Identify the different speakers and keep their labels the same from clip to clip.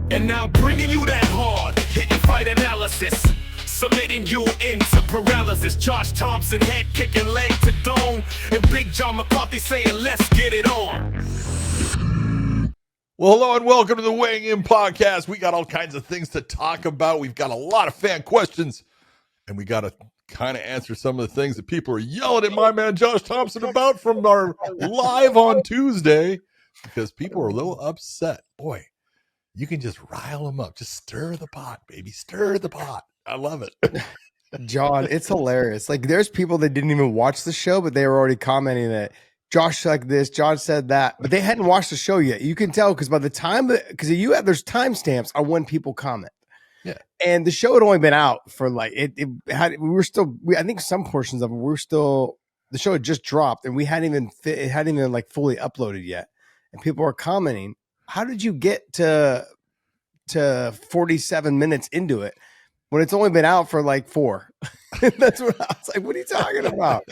Speaker 1: And now bringing you that hard, hitting fight analysis, submitting you into paralysis. Josh Thompson head kicking leg to dome, and Big John McCarthy saying let's get it on.
Speaker 2: Well, hello and welcome to the Weighing In Podcast. We got all kinds of things to talk about. We've got a lot of fan questions, and we got to kind of answer some of the things that people are yelling at my man Josh Thompson about from our live on Tuesday, because people are a little upset. Boy, you can just rile them up. Just stir the pot, baby. Stir the pot. I love it.
Speaker 3: John, it's hilarious. Like, there's people that didn't even watch the show, but they were already commenting that Josh like this, John said that, but they hadn't watched the show yet. You can tell because by the time because there's timestamps on when people comment.
Speaker 2: Yeah,
Speaker 3: and the show had only been out for like I think some portions of it the show had just dropped, and it hadn't even like fully uploaded yet, and people were commenting, how did you get to 47 minutes into it when it's only been out for like 4? That's what I was like, what are you talking about?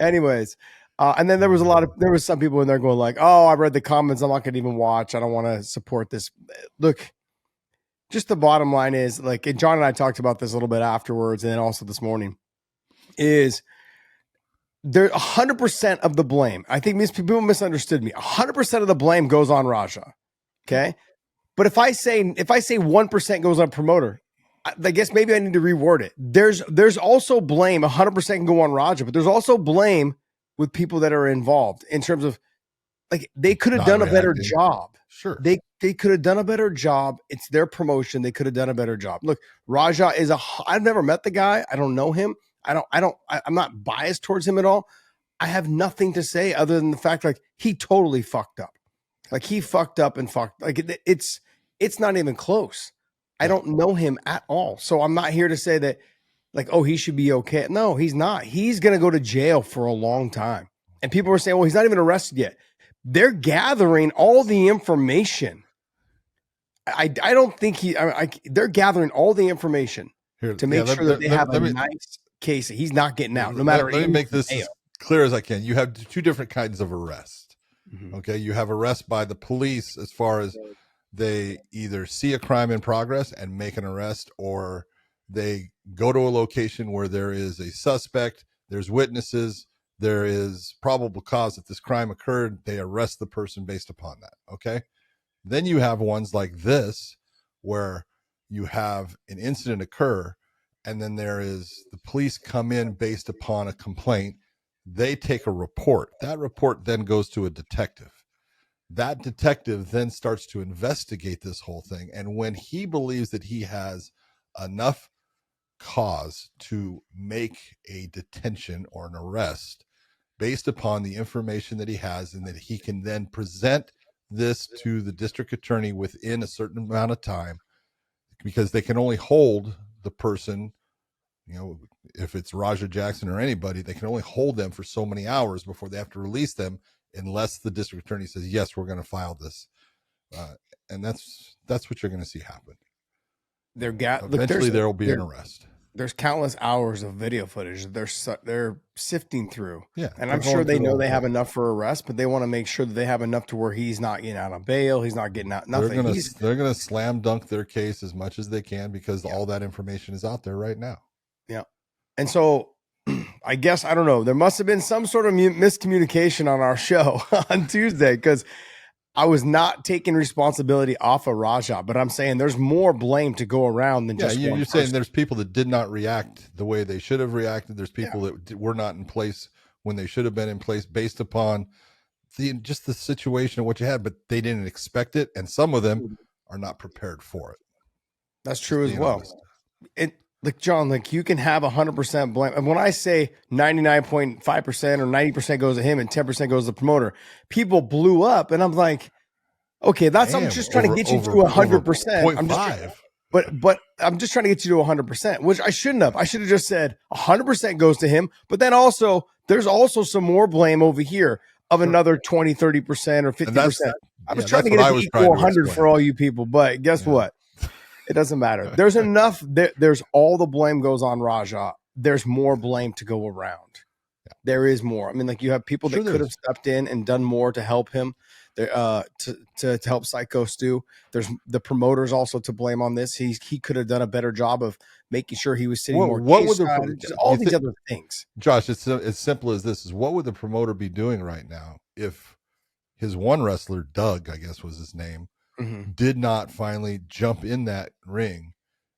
Speaker 3: Anyways, and then there was some people in there going like, oh, I read the comments, I'm not going to even watch, I don't want to support this. Look, just the bottom line is, like, and John and I talked about this a little bit afterwards, and then also this morning, is there 100% of the blame. I think people misunderstood me. 100% of the blame goes on Raja. Okay. But if I say 1% goes on promoter, I guess maybe I need to reword it. There's also blame. 100% can go on Raja, but there's also blame with people that are involved in terms of, like, they could have done a better job.
Speaker 2: Sure.
Speaker 3: They could have done a better job. It's their promotion. They could have done a better job. Look, Raja I've never met the guy. I don't know him. I'm not biased towards him at all. I have nothing to say other than the fact, like, he totally fucked up. Like, he fucked up and fucked. Like, it's not even close. I don't know him at all. So I'm not here to say that, like, oh, he should be okay. No, he's not. He's going to go to jail for a long time. And people are saying, well, he's not even arrested yet. They're gathering all the information. I don't think they're gathering all the information to make sure that they have a nice case. He's not getting out, no matter.
Speaker 2: Let me make this as clear as I can. You have two different kinds of arrest.
Speaker 3: Mm-hmm.
Speaker 2: Okay, you have arrest by the police as far as they either see a crime in progress and make an arrest, or they go to a location where there is a suspect, there's witnesses, there is probable cause that this crime occurred, they arrest the person based upon that. Okay. Then you have ones like this, where you have an incident occur, and then there is the police come in based upon a complaint. They take a report. That report then goes to a detective. That detective then starts to investigate this whole thing. And when he believes that he has enough cause to make a detention or an arrest based upon the information that he has, and that he can then present this to the district attorney within a certain amount of time, because they can only hold the person, if it's Raja Jackson or anybody, they can only hold them for so many hours before they have to release them, unless the district attorney says, yes, we're going to file this. And that's what you're going to see happen. Eventually there will be an arrest.
Speaker 3: There's countless hours of video footage they're sifting through.
Speaker 2: Yeah,
Speaker 3: and I'm sure they know they have enough for arrest, but they want to make sure that they have enough to where he's not getting out on bail. He's not getting out nothing.
Speaker 2: They're going to slam dunk their case as much as they can, because all that information is out there right now.
Speaker 3: Yeah. And so I guess, I don't know, there must have been some sort of miscommunication on our show on Tuesday, because I was not taking responsibility off of Raja, but I'm saying there's more blame to go around than just one
Speaker 2: you're
Speaker 3: person.
Speaker 2: saying there's people that did not react the way they should have reacted. There's people that were not in place when they should have been in place, based upon just the situation of what you had, but they didn't expect it. And some of them are not prepared for it.
Speaker 3: That's true as well. Like, John, like, you can have 100% blame. And when I say 99.5% or 90% goes to him and 10% goes to the promoter, people blew up. And I'm like, okay, I'm just trying to get you to 100%. But I'm just trying to get you to 100%, which I shouldn't have. I should have just said 100% goes to him. But then also, there's also some more blame over here of another 20, 30% or 50%. I was trying to get it to equal 100 for all you people. But guess what? It doesn't matter. There's enough. There's all the blame goes on Raja. There's more blame to go around. There is more. I mean, like, you have people that could have stepped in and done more to help him. to help Psycho Stu. There's the promoters also to blame on this. He could have done a better job of making sure he was sitting more cage side, just all these other things.
Speaker 2: Josh, it's as simple as this: is what would the promoter be doing right now if his one wrestler, Doug, I guess was his name, did not finally jump in that ring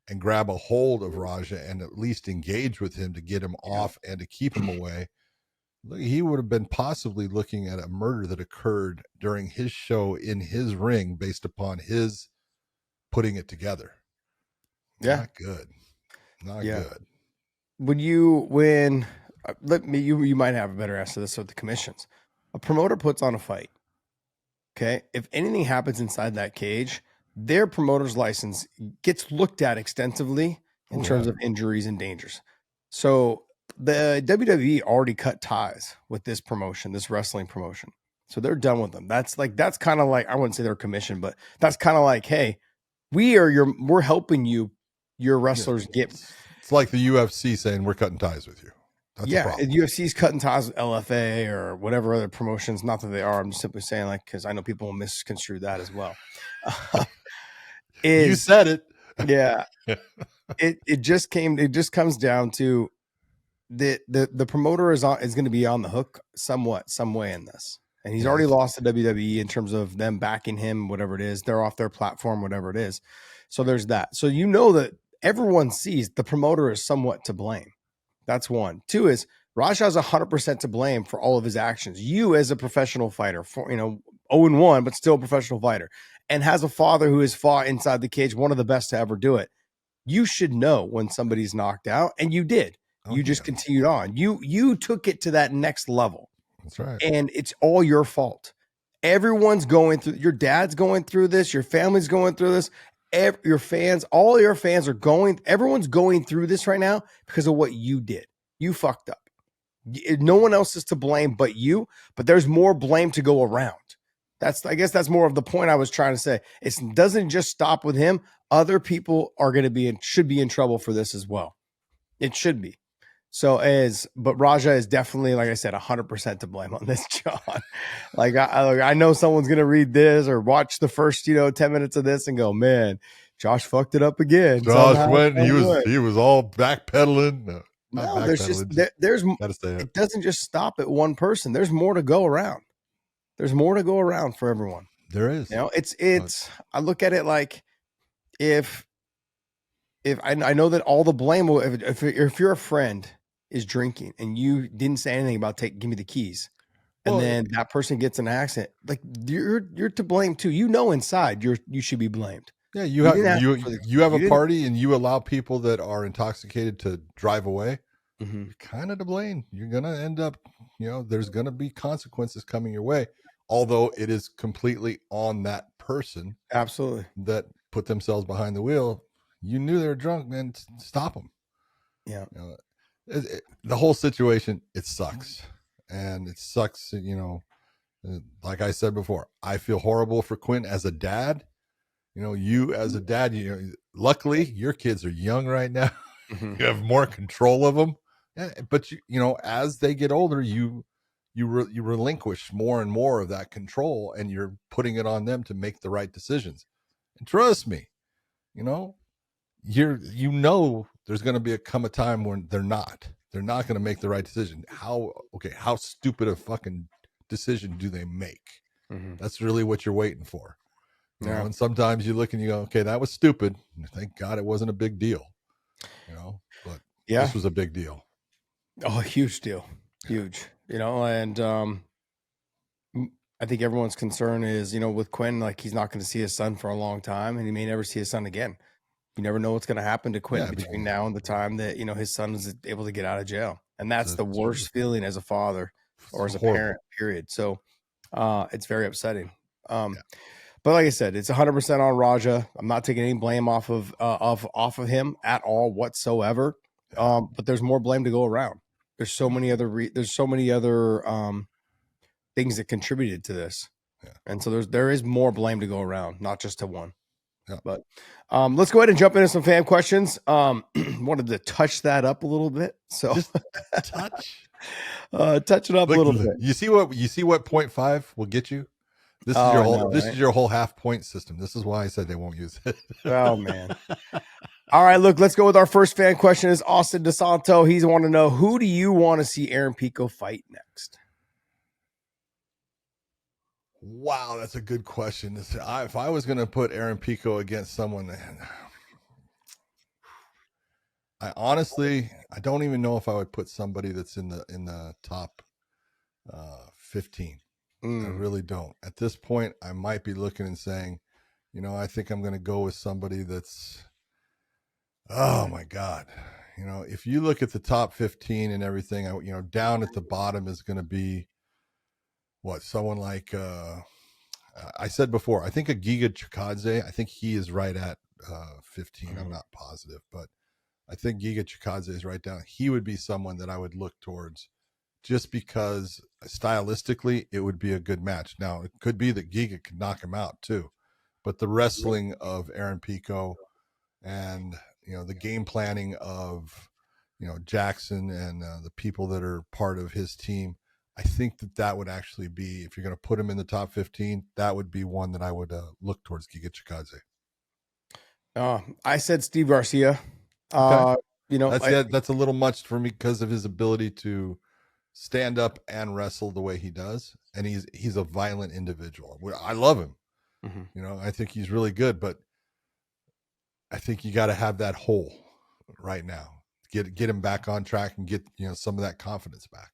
Speaker 2: and grab a hold of Raja and at least engage with him to get him off and to keep him away? He would have been possibly looking at a murder that occurred during his show in his ring based upon his putting it together.
Speaker 3: Yeah.
Speaker 2: Not good. Not good.
Speaker 3: You might have a better answer to this with the commissions. A promoter puts on a fight. Okay. If anything happens inside that cage, their promoter's license gets looked at extensively in terms of injuries and dangers. So the WWE already cut ties with this promotion, this wrestling promotion. So they're done with them. That's kind of like, I wouldn't say they're commissioned, but that's kind of like, hey, we're helping you, your wrestlers get.
Speaker 2: It's like the UFC saying we're cutting ties with you. That's
Speaker 3: UFC's cutting ties with LFA or whatever other promotions. Not that they are. I'm just simply saying, like, because I know people will misconstrue that as well.
Speaker 2: You said it.
Speaker 3: Yeah. It just comes down to the promoter is going to be on the hook some way in this. And he's already lost to WWE in terms of them backing him, whatever it is. They're off their platform, whatever it is. So there's that. So you know that everyone sees the promoter is somewhat to blame. That's one. Two is Raja's 100% to blame for all of his actions. You as a professional fighter, 0-1, but still a professional fighter, and has a father who has fought inside the cage, one of the best to ever do it. You should know when somebody's knocked out, and you did. You just continued on. You took it to that next level.
Speaker 2: That's right.
Speaker 3: And it's all your fault. Everyone's going through. Your dad's going through this. Your family's going through this. Your fans, all your fans are going. Everyone's going through this right now because of what you did. You fucked up. No one else is to blame but you. But there's more blame to go around. I guess that's more of the point I was trying to say. It doesn't just stop with him. Other people are going to should be in trouble for this as well. It should be. But Raja is definitely, like I said, 100% to blame on this, John. Like I know someone's going to read this or watch the first, 10 minutes of this and go, man, Josh fucked it up again.
Speaker 2: Josh he was all backpedaling.
Speaker 3: No, it doesn't just stop at one person. There's more to go around. There's more to go around for everyone.
Speaker 2: There is.
Speaker 3: I look at it like if I know that all the blame will, if you're a friend is drinking and you didn't say anything about give me the keys, and then that person gets in an accident, like you're to blame too. Inside you should be blamed.
Speaker 2: Yeah, you have a party and you allow people that are intoxicated to drive away. Mm-hmm. You're kind of to blame. You're gonna end up, there's gonna be consequences coming your way. Although it is completely on that person,
Speaker 3: absolutely, that
Speaker 2: put themselves behind the wheel. You knew they were drunk, man. Stop them.
Speaker 3: Yeah.
Speaker 2: The whole situation, it sucks. And it sucks, like I said before, I feel horrible for Quinn as a dad. You as a dad, luckily your kids are young right now. Mm-hmm. You have more control of them. But, as they get older, you relinquish more and more of that control, and you're putting it on them to make the right decisions. And trust me, there's going to come a time when they're not going to make the right decision. How stupid a fucking decision do they make? Mm-hmm. That's really what you're waiting for. And sometimes you look and you go, okay, that was stupid. Thank God it wasn't a big deal, but this was a big deal.
Speaker 3: Oh, a huge deal. Huge, and I think everyone's concern is, with Quinn, like he's not going to see his son for a long time and he may never see his son again. You never know what's going to happen to Quinn between now and the time that, his son is able to get out of jail. And that's the worst feeling as a father or as a parent, period. So it's very upsetting. But like I said, it's 100% on Raja. I'm not taking any blame off of him at all whatsoever. But there's more blame to go around. There's so many other things that contributed to this. Yeah. And so there is more blame to go around, not just to one. Yeah. But let's go ahead and jump into some fan questions. Wanted to touch that up a little bit. So
Speaker 2: just touch
Speaker 3: it up a little bit.
Speaker 2: You see what 0.5 will get you? This is
Speaker 3: Oh,
Speaker 2: your
Speaker 3: I
Speaker 2: whole.
Speaker 3: know,
Speaker 2: This
Speaker 3: right?
Speaker 2: is your whole half point system. This is why I said they won't use it.
Speaker 3: Oh man. All right, look, let's go with our first fan question. Is Austin DeSanto. He's want to know, who do you want to see Aaron Pico fight next?
Speaker 2: Wow, that's a good question. If I was going to put Aaron Pico against someone, I don't even know if I would put somebody that's in the top 15. I really don't. At this point, I might be looking and saying, I think I'm going to go with somebody that's, oh my God. If you look at the top 15 and everything, down at the bottom is going to be someone like, I said before, I think a Giga Chikadze, I think he is right at 15. I'm not positive, but I think Giga Chikadze is right down. He would be someone that I would look towards just because stylistically it would be a good match. Now, it could be that Giga could knock him out too, but the wrestling of Aaron Pico and, the game planning of, Jackson and the people that are part of his team, I think that would actually be, if you're going to put him in the top 15, that would be one that I would look towards Giga Chikadze.
Speaker 3: I said Steve Garcia.
Speaker 2: Okay.
Speaker 3: I,
Speaker 2: That's a little much for me because of his ability to stand up and wrestle the way he does, and he's a violent individual. I love him. I think he's really good, but I think you got to have that hole right now. Get him back on track and get some of that confidence back.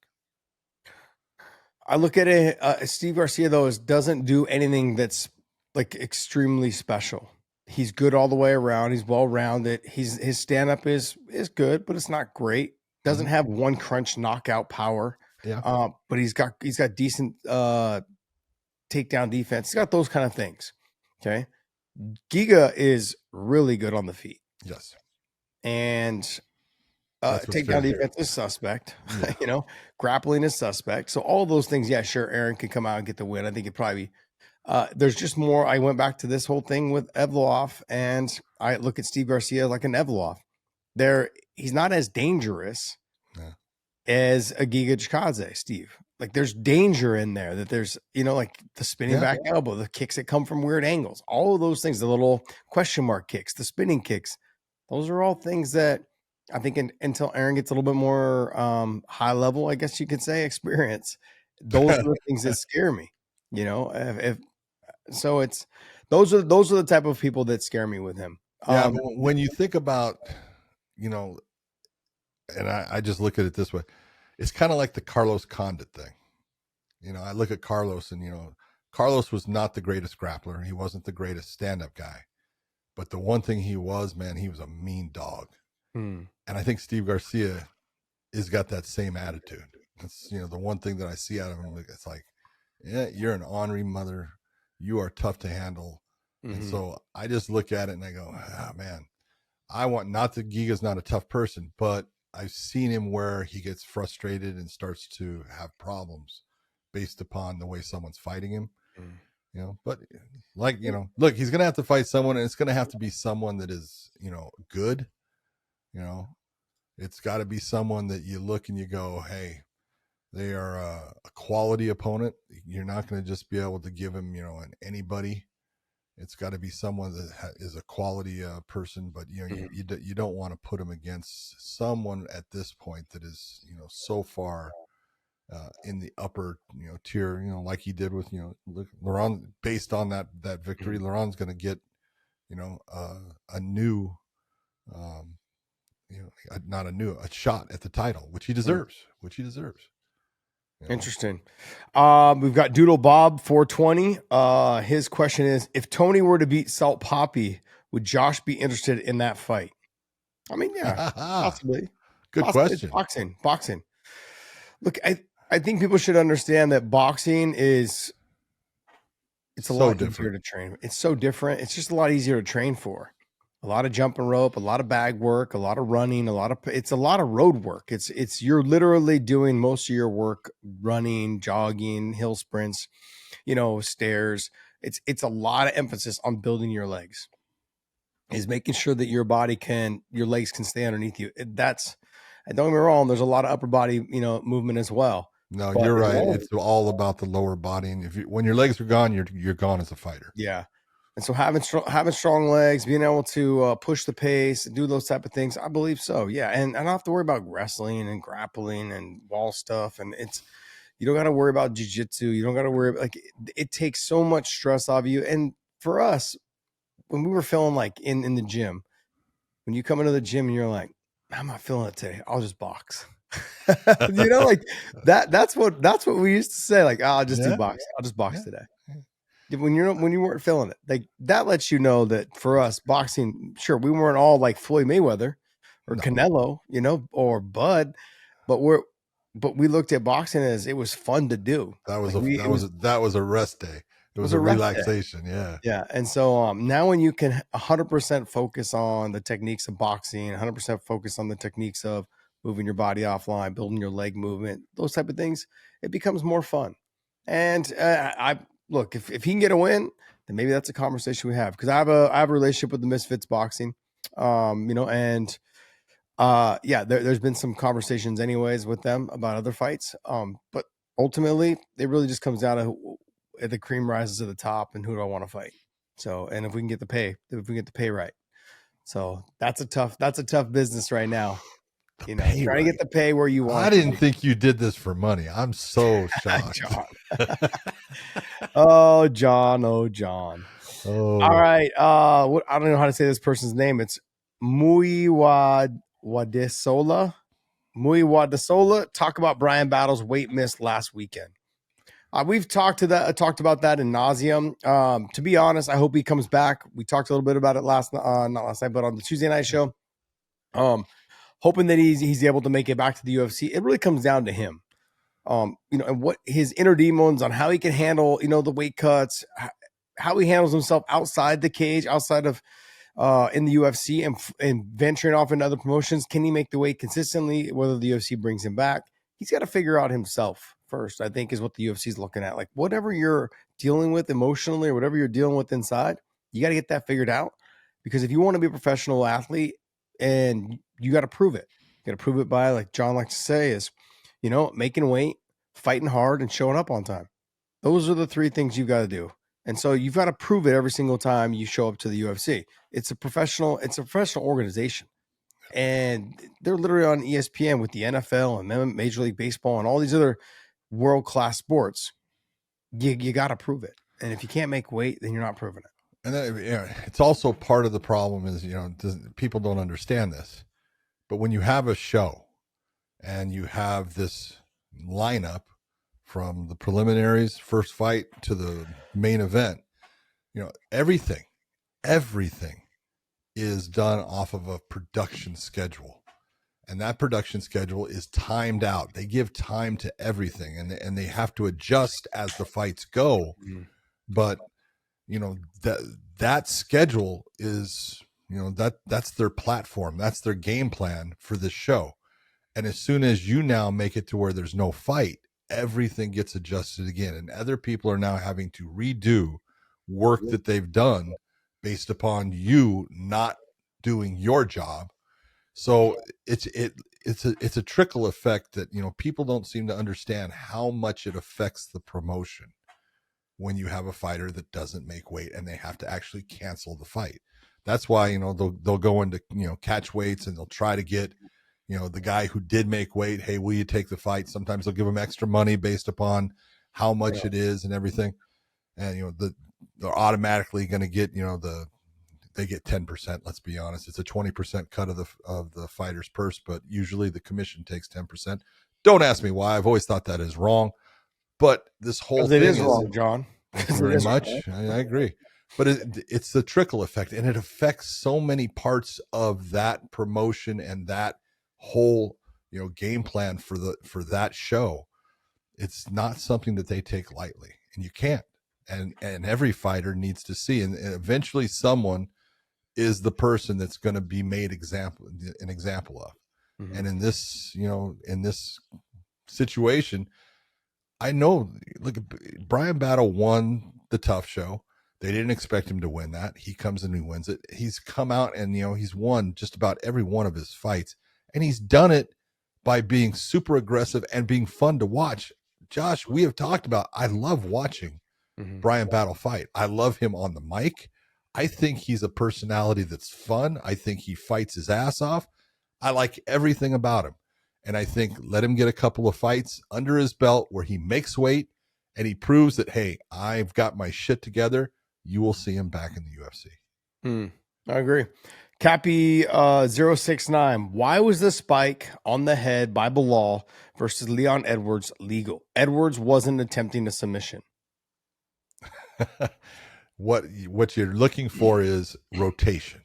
Speaker 3: I look at it. Steve Garcia though doesn't do anything that's like extremely special. He's good all the way around. He's well rounded. His stand up is good, but it's not great. Doesn't have one crunch knockout power.
Speaker 2: Yeah.
Speaker 3: But he's got decent takedown defense. He's got those kind of things. Okay. Giga is really good on the feet.
Speaker 2: Yes.
Speaker 3: And takedown defense is suspect. Yeah. Grappling is suspect. So all those things, yeah, sure, Aaron can come out and get the win. I think it probably there's just more. I went back to this whole thing with Evloev, and I look at Steve Garcia like an Evloev. He's not as dangerous as a Giga Chikadze, Steve. Like there's danger in there, that there's, like the spinning back elbow, the kicks that come from weird angles, all of those things, the little question mark kicks, the spinning kicks. Those are all things that I think until Aaron gets a little bit more high level, I guess you could say, experience, those are the things that scare me. So it's those are the type of people that scare me with him.
Speaker 2: Yeah, when you think about, and I just look at it this way, it's kind of like the Carlos Condit thing. I look at Carlos and, Carlos was not the greatest grappler. He wasn't the greatest stand-up guy. But the one thing he was, man, he was a mean dog. And I think Steve Garcia has got that same attitude. That's, the one thing that I see out of him. It's like, yeah, you're an ornery mother. You are tough to handle. And so I just look at it and I go, man, I want, not that Giga's not a tough person, but I've seen him where he gets frustrated and starts to have problems based upon the way someone's fighting him. But like, look, he's going to have to fight someone, and it's going to have to be someone that is, good. It's got to be someone that you look and you go, hey, they are a quality opponent. You're not going to just be able to give him, an anybody. It's got to be someone that is a quality person, but you don't want to put him against someone at this point that is, so far in the upper, tier, like he did with, Laurent. Based on that victory, Laurent's going to get, a new, a shot at the title, which he deserves.
Speaker 3: Interesting. We've got Doodle Bob 420. His question is, if Tony were to beat Salt Poppy, would Josh be interested in that fight? I mean, yeah, possibly.
Speaker 2: Good question.
Speaker 3: Boxing. Look, I think people should understand that boxing it's a lot easier to train. It's so different. It's just a lot easier to train for. A lot of jumping rope, a lot of bag work, a lot of running, it's a lot of road work. You're literally doing most of your work running, jogging, hill sprints, stairs. It's a lot of emphasis on building your legs. Is making sure that your legs can stay underneath you. And don't get me wrong, there's a lot of upper body, movement as well.
Speaker 2: No,
Speaker 3: But
Speaker 2: you're
Speaker 3: as
Speaker 2: right.
Speaker 3: long
Speaker 2: It's all about the lower body, and when your legs are gone, you're gone as a fighter.
Speaker 3: Yeah. And so having strong legs, being able to push the pace, do those type of things, I believe so. Yeah, and I don't have to worry about wrestling and grappling and wall stuff. And you don't got to worry about jujitsu. You don't got to worry like it takes so much stress off you. And for us, when we were feeling like in the gym, when you come into the gym and you're like, I'm not feeling it today, I'll just box. Like that's what we used to say. Like, I'll just do boxing. I'll just box today. When you weren't feeling it, like that lets you know that for us boxing, sure, we weren't all like Floyd Mayweather or Canelo, or Bud, but we looked at boxing as it was fun to do.
Speaker 2: That was
Speaker 3: Like
Speaker 2: a rest day. It was a relaxation. Yeah.
Speaker 3: Yeah. And so now when you can 100% focus on the techniques of boxing, 100% focus on the techniques of moving your body offline, building your leg movement, those type of things, it becomes more fun. And I look, if he can get a win, then maybe that's a conversation we have, because I have a relationship with the Misfits Boxing, and there's been some conversations anyways with them about other fights. But ultimately, it really just comes down to the cream rises to the top and who do I want to fight. So, and if we can get the pay right. So that's a tough business right now. Trying to get the pay where you want.
Speaker 2: I didn't think you did this for money. I'm so shocked.
Speaker 3: Oh, John. Oh. All right. I don't know how to say this person's name. It's Wadesola. Talk about Bryan Battles' weight miss last weekend. We've talked about that in nauseum. To be honest, I hope he comes back. We talked a little bit about it not last night, but on the Tuesday night show. Hoping that he's able to make it back to the UFC. It really comes down to him. And what his inner demons on how he can handle, the weight cuts, how he handles himself outside the cage, outside of in the UFC and venturing off into other promotions. Can he make the weight consistently, whether the UFC brings him back? He's got to figure out himself first, I think, is what the UFC is looking at. Like, whatever you're dealing with emotionally or whatever you're dealing with inside, you got to get that figured out. Because if you want to be a professional athlete, and you got to prove it. You got to prove it by, like John likes to say, is, making weight, fighting hard, and showing up on time. Those are the three things you've got to do. And so you've got to prove it every single time you show up to the UFC. It's a professional organization. And they're literally on ESPN with the NFL and Major League Baseball and all these other world-class sports. You got to prove it. And if you can't make weight, then you're not proving it.
Speaker 2: And it's also part of the problem is, people don't understand this, but when you have a show and you have this lineup from the preliminaries, first fight to the main event, everything is done off of a production schedule. And that production schedule is timed out. They give time to everything, and they have to adjust as the fights go. Mm-hmm. But that schedule is, that's their platform. That's their game plan for this show. And as soon as you now make it to where there's no fight, everything gets adjusted again. And other people are now having to redo work that they've done based upon you not doing your job. So it's a trickle effect that, people don't seem to understand how much it affects the promotion when you have a fighter that doesn't make weight and they have to actually cancel the fight. That's why, they'll go into, catch weights, and they'll try to get, the guy who did make weight, hey, will you take the fight? Sometimes they'll give him extra money based upon how much it is and everything. And, they're automatically going to get, they get 10%. Let's be honest. It's a 20% cut of the fighter's purse, but usually the commission takes 10%. Don't ask me why. I've always thought that is wrong. But this whole thing is
Speaker 3: wrong, John.
Speaker 2: Very much. I agree. But it's the trickle effect, and it affects so many parts of that promotion and that whole, game plan for that show. It's not something that they take lightly, and you can't. And every fighter needs to see, and eventually someone is the person that's going to be made an example of. Mm-hmm. And in this situation, I know, look, Bryan Battle won the tough show. They didn't expect him to win that. He comes and he wins it. He's come out and, he's won just about every one of his fights. And he's done it by being super aggressive and being fun to watch. Josh, we have talked about, I love watching Bryan Battle fight. I love him on the mic. I think he's a personality that's fun. I think he fights his ass off. I like everything about him. And I think let him get a couple of fights under his belt where he makes weight and he proves that, hey, I've got my shit together. You will see him back in the UFC.
Speaker 3: I agree. Cappy 069. Why was the spike on the head by Bilal versus Leon Edwards legal? Edwards wasn't attempting a submission.
Speaker 2: What you're looking for is rotation.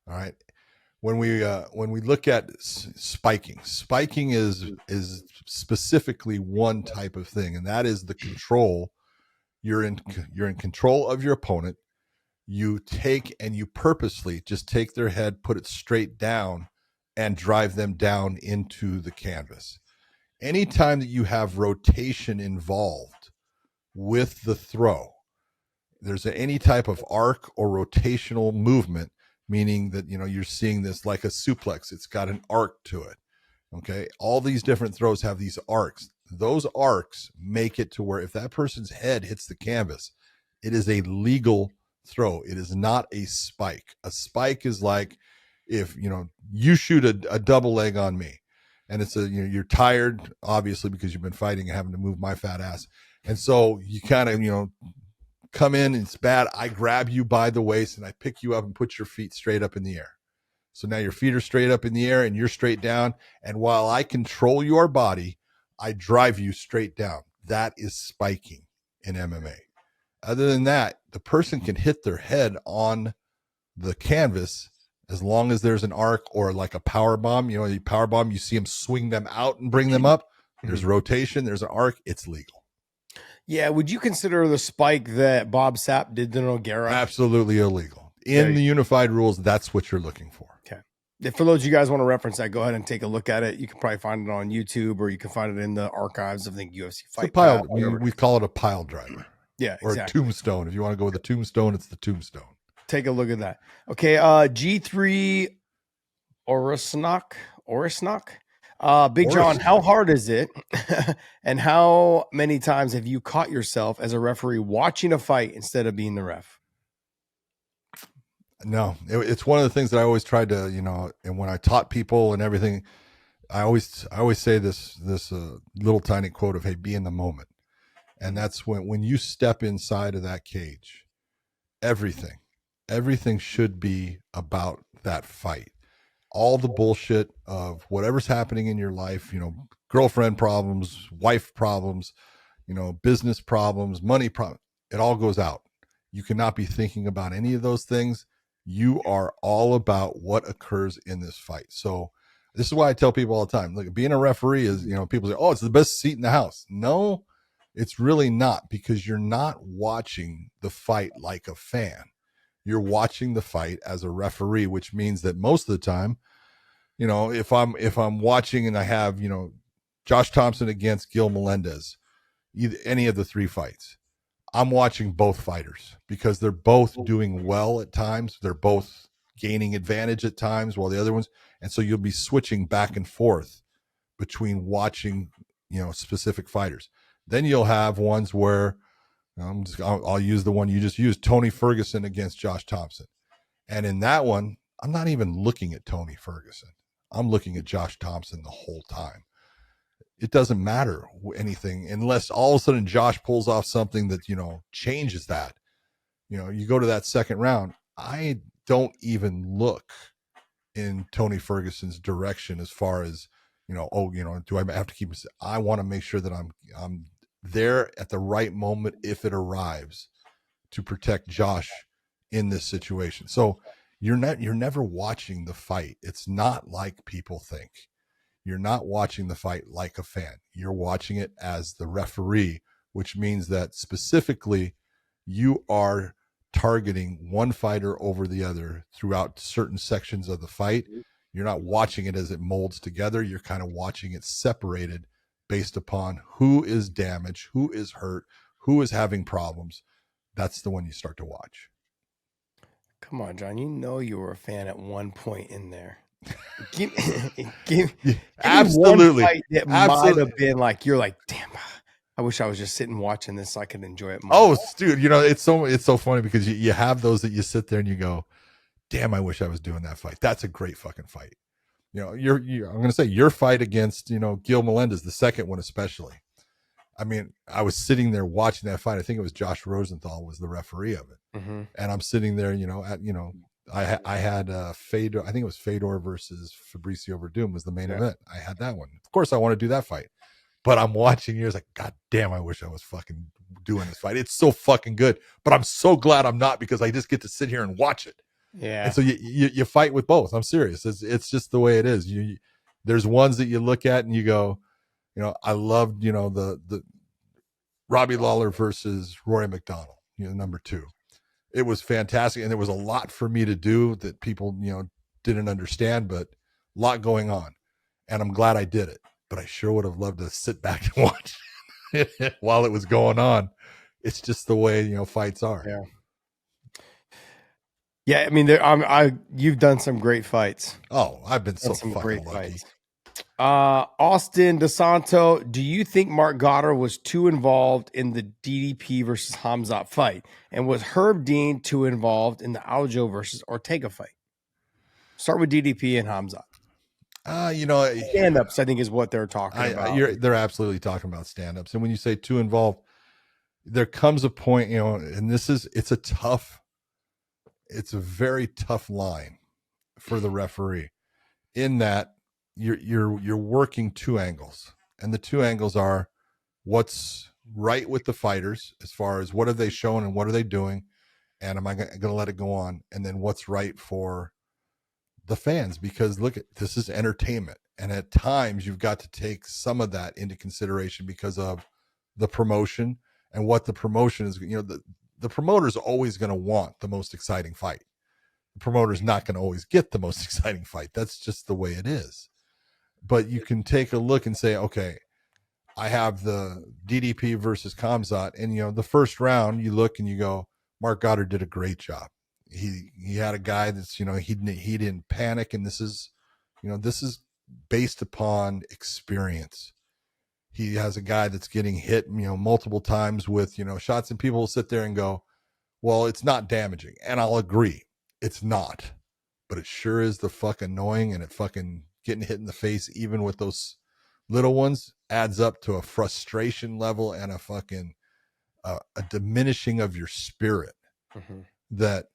Speaker 2: All right. When we look at spiking is specifically one type of thing, and that is the control. You're in control of your opponent. You take and you purposely just take their head, put it straight down, and drive them down into the canvas. Anytime that you have rotation involved with the throw, there's any type of arc or rotational movement, meaning that, you're seeing this like a suplex. It's got an arc to it. Okay. All these different throws have these arcs. Those arcs make it to where if that person's head hits the canvas, it is a legal throw. It is not a spike. A spike is like if, you shoot a double leg on me and it's you're tired, obviously, because you've been fighting and having to move my fat ass. And so you kind of, come in and it's bad. I grab you by the waist and I pick you up and put your feet straight up in the air. So now your feet are straight up in the air and you're straight down. And while I control your body, I drive you straight down. That is spiking in MMA. Other than that, the person can hit their head on the canvas as long as there's an arc or like a power bomb. The power bomb, you see them swing them out and bring them up. There's rotation, there's an arc. It's legal.
Speaker 3: Yeah, would you consider the spike that Bob Sapp did to Nogueira?
Speaker 2: Absolutely illegal. In the unified rules, that's what you're looking for.
Speaker 3: Okay. For those of you guys want to reference that, go ahead and take a look at it. You can probably find it on YouTube or you can find it in the archives of the UFC Fight.
Speaker 2: We call it a pile driver.
Speaker 3: Yeah,
Speaker 2: or exactly. A tombstone. If you want to go with a tombstone, it's the tombstone.
Speaker 3: Take a look at that. Okay, G3 Orisnock. Big John, how hard is it? And how many times have you caught yourself as a referee watching a fight instead of being the ref?
Speaker 2: No, it's one of the things that I always tried to, and when I taught people and everything, I always say this little tiny quote of, hey, be in the moment. And that's when you step inside of that cage, everything should be about that fight. All the bullshit of whatever's happening in your life, girlfriend problems, wife problems, business problems, money problems, it all goes out. You cannot be thinking about any of those things. You are all about what occurs in this fight. So this is why I tell people all the time, look, being a referee is, people say, oh, it's the best seat in the house. No, it's really not, because you're not watching the fight like a fan. You're watching the fight as a referee, which means that most of the time, if I'm watching and I have, Josh Thompson against Gil Melendez, any of the three fights, I'm watching both fighters because they're both doing well at times. They're both gaining advantage at times while the other ones. And so you'll be switching back and forth between watching, specific fighters. Then you'll have ones where I'll use the one you just used, Tony Ferguson against Josh Thompson. And in that one, I'm not even looking at Tony Ferguson. I'm looking at Josh Thompson the whole time. It doesn't matter anything unless all of a sudden Josh pulls off something that, changes that. You go to that second round, I don't even look in Tony Ferguson's direction as far as, do I have to keep, I want to make sure that I'm there at the right moment if it arrives to protect Josh in this situation. So you're never watching the fight. It's not like people think. You're not watching the fight like a fan. You're watching it as the referee, which means that specifically you are targeting one fighter over the other throughout certain sections of the fight. You're not watching it as it molds together. You're kind of watching it separated based upon who is damaged, who is hurt, who is having problems. That's the one you start to watch.
Speaker 3: Come on, John. You were a fan at one point in there.
Speaker 2: Absolutely.
Speaker 3: Might have been like, you're like, damn, I wish I was just sitting watching this so I could enjoy it more.
Speaker 2: Oh, dude, you know, it's so funny because you have those that you sit there and you go, damn, I wish I was doing that fight. That's a great fucking fight. You know, I'm going to say your fight against, you know, Gil Melendez, the second one, especially. I mean, I was sitting there watching that fight. I think it was Josh Rosenthal was the referee of it.
Speaker 3: Mm-hmm.
Speaker 2: And I'm sitting there, you know, I had Fedor, I think it was Fedor versus Fabricio Verdum was the main event. I had that one. Of course I want to do that fight. But I'm watching yours like, God damn, I wish I was fucking doing this fight. It's so fucking good. But I'm so glad I'm not because I just get to sit here and watch it.
Speaker 3: Yeah.
Speaker 2: And so you fight with both. I'm serious. It's just the way it is. There's ones that you look at and you go, you know, I loved, you know, the Robbie Lawler versus Rory McDonald, you know, number 2. It was fantastic. And there was a lot for me to do that people, you know, didn't understand, but a lot going on. And I'm glad I did it. But I sure would have loved to sit back and watch it while it was going on. It's just the way, you know, fights are.
Speaker 3: Yeah. Yeah, I mean, you've done some great fights.
Speaker 2: Oh, I've been so fucking lucky.
Speaker 3: Fights. Austin DeSanto, do you think Mark Goddard was too involved in the DDP versus Hamzat fight? And was Herb Dean too involved in the Aljo versus Ortega fight? Start with DDP and Hamzat.
Speaker 2: You know,
Speaker 3: stand-ups, I think, is what they're talking about.
Speaker 2: They're absolutely talking about stand-ups. And when you say too involved, there comes a point, you know, and it's a very tough line for the referee in that you're working 2 angles. And the 2 angles are what's right with the fighters as far as what have they shown and what are they doing, and am I going to let it go on? And then what's right for the fans, because look at this is entertainment, and at times you've got to take some of that into consideration because of the promotion and what the promotion is. You know, the promoter's always going to want the most exciting fight. The promoter's not going to always get the most exciting fight. That's just the way it is. But you can take a look and say, okay, I have the DDP versus Khamzat, and you know, the first round you look and you go, Mark Goddard did a great job. He had a guy that's, you know, he didn't panic, and this is based upon experience. He has a guy that's getting hit, you know, multiple times with, you know, shots, and people will sit there and go, well, it's not damaging. And I'll agree, it's not, but it sure is the fuck annoying, and it fucking getting hit in the face, even with those little ones, adds up to a frustration level and a fucking a diminishing of your spirit.
Speaker 3: Mm-hmm.
Speaker 2: That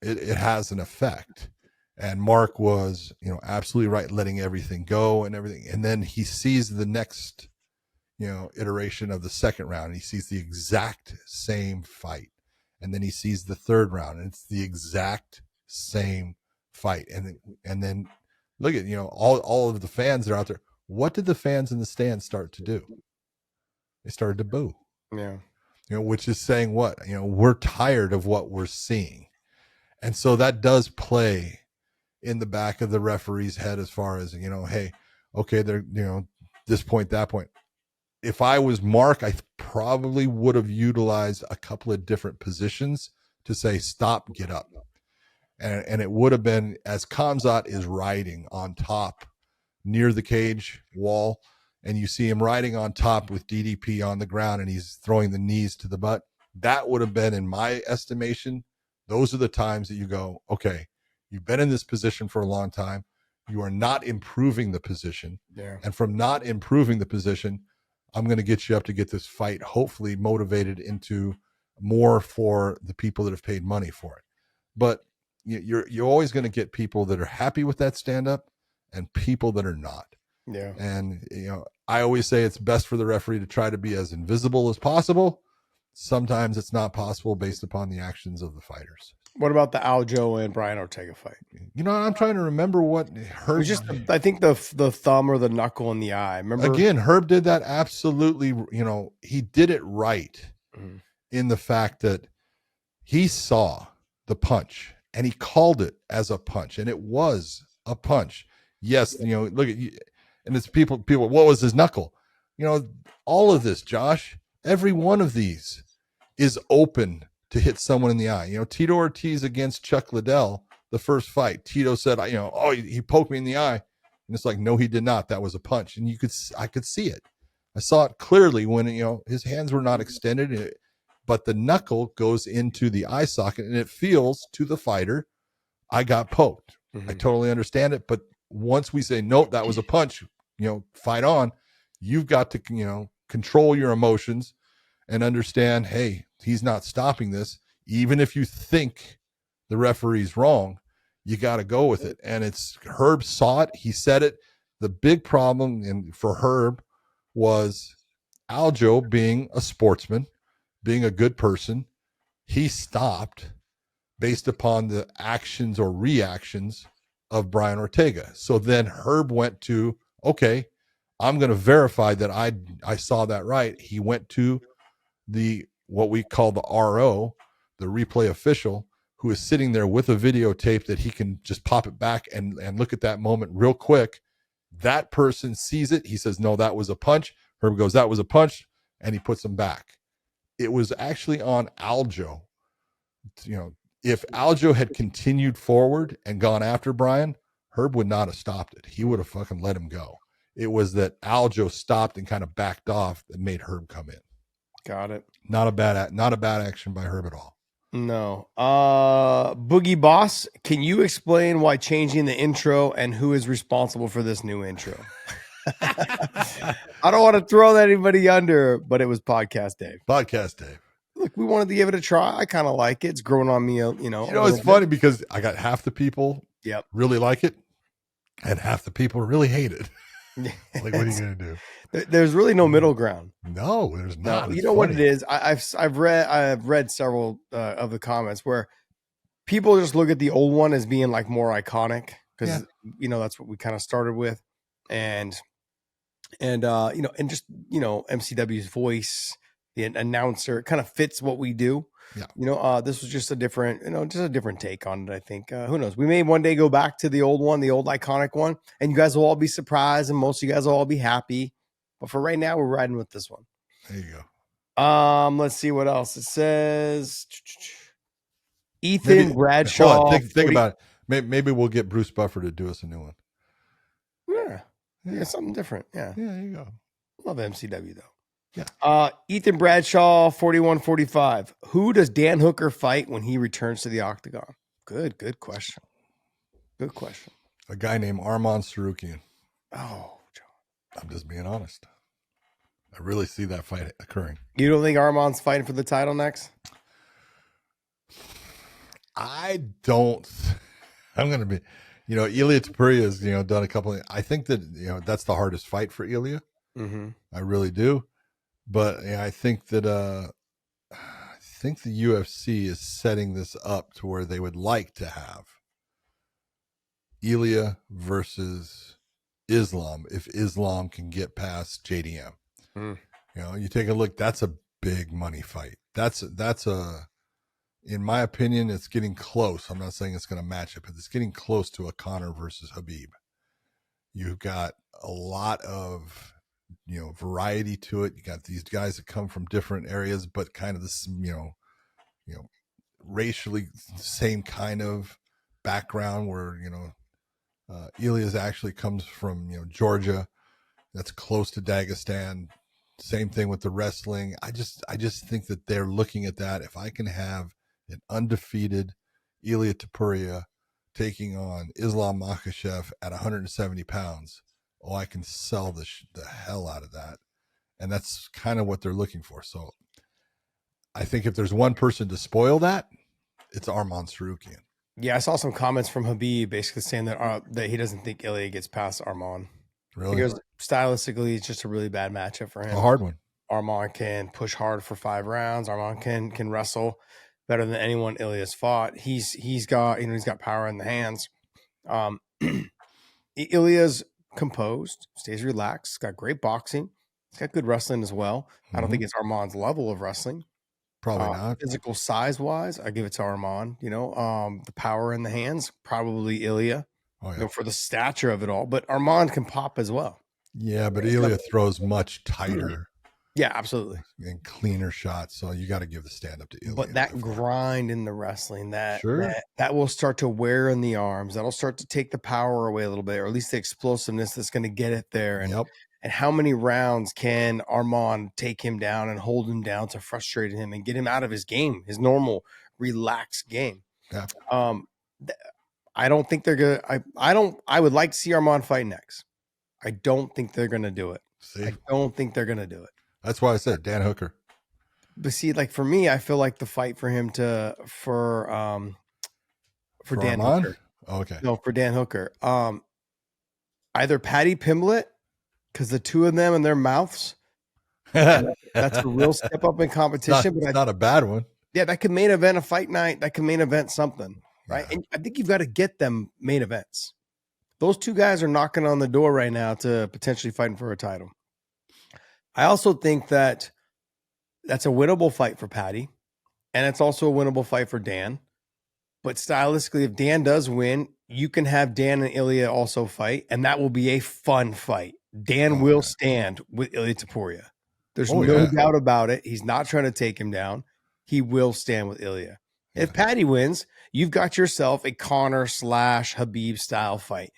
Speaker 2: it has an effect. And Mark was, you know, absolutely right, letting everything go and everything. And then he sees the next, you know, iteration of the second round, and he sees the exact same fight. And then he sees the third round, and it's the exact same fight. And then look at, you know, all of the fans that are out there. What did the fans in the stands start to do? They started to boo.
Speaker 3: Yeah.
Speaker 2: You know, which is saying what? You know, we're tired of what we're seeing. And so that does play in the back of the referee's head as far as, you know, hey, okay, they're, you know, this point, that point. If I was Mark, I probably would have utilized a couple of different positions to say, stop, get up. And it would have been, as Khamzat is riding on top near the cage wall, and you see him riding on top with DDP on the ground, and he's throwing the knees to the butt. That would have been, in my estimation, those are the times that you go, okay, you've been in this position for a long time. You are not improving the position.
Speaker 3: Yeah.
Speaker 2: And from not improving the position, I'm going to get you up to get this fight, hopefully motivated into more for the people that have paid money for it. But you're always going to get people that are happy with that stand-up and people that are not.
Speaker 3: Yeah.
Speaker 2: And, you know, I always say it's best for the referee to try to be as invisible as possible. Sometimes it's not possible based upon the actions of the fighters.
Speaker 3: What about the Aljo and Brian Ortega fight?
Speaker 2: You know, I'm trying to remember what Herb.
Speaker 3: It was just, I think the thumb or the knuckle in the eye. Remember?
Speaker 2: Again, Herb did that absolutely. You know, he did it right in the fact that he saw the punch and he called it as a punch, and it was a punch. Yes, you know, look at you, and it's people. What was his knuckle? You know, all of this, Josh. Every one of these is open to hit someone in the eye. You know, Tito Ortiz against Chuck Liddell, the first fight, Tito said, you know, oh, he poked me in the eye. And it's like, no, he did not. That was a punch. And I could see it. I saw it clearly when, his hands were not extended, but the knuckle goes into the eye socket and it feels to the fighter, I got poked. I totally understand it. But once we say, nope, that was a punch, fight on, you've got to, control your emotions and understand, hey, he's not stopping this. Even if you think the referee's wrong, you got to go with it. And Herb saw it. He said it. The big problem for Herb was Aljo being a sportsman, being a good person. He stopped based upon the actions or reactions of Brian Ortega. So then Herb went to, okay, I'm going to verify that I saw that right. He went to what we call the RO, the replay official, who is sitting there with a videotape that he can just pop it back and look at that moment real quick. That person sees it. He says, no, that was a punch. Herb goes, that was a punch. And he puts him back. It was actually on Aljo. If Aljo had continued forward and gone after Brian, Herb would not have stopped it. He would have fucking let him go. It was that Aljo stopped and kind of backed off that made Herb come in.
Speaker 3: Got it.
Speaker 2: Not a bad action by Herb at all.
Speaker 3: No. Boogie Boss, can you explain why changing the intro and who is responsible for this new intro? I don't want to throw anybody under, but it was Podcast Dave.
Speaker 2: Podcast Dave.
Speaker 3: Look, we wanted to give it a try. I kind of like it. It's growing on me,
Speaker 2: it's funny because I got half the people really like it and half the people really hate it. Like, what are you going to do?
Speaker 3: There's really no middle ground.
Speaker 2: No, there's not.
Speaker 3: No, you know what it is? I've read several of the comments where people just look at the old one as being like more iconic because that's what we kind of started with, and just MCW's voice, the announcer, kind of fits what we do. Yeah. This was just a different, just a different take on it. I think, who knows? We may one day go back to the old one, the old iconic one, and you guys will all be surprised, and most of you guys will all be happy. But for right now, we're riding with this one.
Speaker 2: There you go.
Speaker 3: Let's see what else it says. Ethan Bradshaw.
Speaker 2: Think about it. Maybe we'll get Bruce Buffer to do us a new one.
Speaker 3: Yeah, something different. Yeah,
Speaker 2: there you go.
Speaker 3: Love MCW though.
Speaker 2: Yeah.
Speaker 3: Ethan Bradshaw, 4145. Who does Dan Hooker fight when he returns to the octagon? Good question. Good question.
Speaker 2: A guy named Arman Sarukian.
Speaker 3: Oh, John.
Speaker 2: I'm just being honest. I really see that fight occurring.
Speaker 3: You don't think Arman's fighting for the title next?
Speaker 2: I don't. I'm going to be, Ilya Topuria has, done a couple of, I think that, that's the hardest fight for Ilya.
Speaker 3: Mm-hmm.
Speaker 2: I really do. But I think that, the UFC is setting this up to where they would like to have Ilya versus Islam if Islam can get past JDM. You take a look, that's a big money fight. That's in my opinion, it's getting close. I'm not saying it's going to match it, but it's getting close to a Conor versus Khabib. You've got a lot of, variety to it. You got these guys that come from different areas, but kind of this, racially same kind of background where, Ilya's actually comes from, Georgia. That's close to Dagestan. Same thing with the wrestling. I just think that they're looking at that. If I can have an undefeated Ilya Topuria taking on Islam Makhachev at 170 pounds, I can sell the hell out of that. And that's kind of what they're looking for. So I think if there's one person to spoil that, it's Arman Sarukian.
Speaker 3: Yeah, I saw some comments from Khabib basically saying that he doesn't think Ilya gets past Arman.
Speaker 2: Really?
Speaker 3: Because stylistically, it's just a really bad matchup for him.
Speaker 2: A hard one.
Speaker 3: Arman can push hard for 5 rounds. Arman can wrestle better than anyone Ilya's fought. He's got power in the hands. Ilya's composed, stays relaxed, got great boxing. He's got good wrestling as well. I don't think it's Arman's level of wrestling.
Speaker 2: Probably not.
Speaker 3: Physical size wise, I give it to Arman. The power in the hands, probably Ilya.
Speaker 2: Oh, yeah.
Speaker 3: For the stature of it all, but Arman can pop as well.
Speaker 2: Yeah, but Ilya throws much tighter.
Speaker 3: Yeah, absolutely.
Speaker 2: And cleaner shots. So you got to give the stand up to Ilya.
Speaker 3: But that grind in the wrestling, that will start to wear in the arms. That'll start to take the power away a little bit, or at least the explosiveness that's going to get it there. And And how many rounds can Armand take him down and hold him down to frustrate him and get him out of his game, his normal relaxed game?
Speaker 2: Yeah.
Speaker 3: I don't think they're gonna. I would like to see Armand fight next. I don't think they're gonna do it.
Speaker 2: See?
Speaker 3: I don't think they're gonna do it.
Speaker 2: That's why I said Dan Hooker.
Speaker 3: But see, like for me, I feel like the fight for him for Dan
Speaker 2: Armand?
Speaker 3: Hooker.
Speaker 2: Oh, okay.
Speaker 3: No, for Dan Hooker. Either Paddy Pimblett, because the two of them in their mouths, that's a real step up in competition.
Speaker 2: It's not a bad one.
Speaker 3: Yeah, that could main event a fight night. That could main event something, right?
Speaker 2: Yeah.
Speaker 3: And I think you've got to get them main events. Those two guys are knocking on the door right now to potentially fighting for a title. I also think that that's a winnable fight for Paddy, and it's also a winnable fight for Dan. But stylistically, if Dan does win, you can have Dan and Ilya also fight, and that will be a fun fight. Dan will stand with Ilya Topuria. There's no doubt about it. He's not trying to take him down. He will stand with Ilya.
Speaker 2: Yeah.
Speaker 3: If Paddy wins, you've got yourself a Conor / Habib style fight.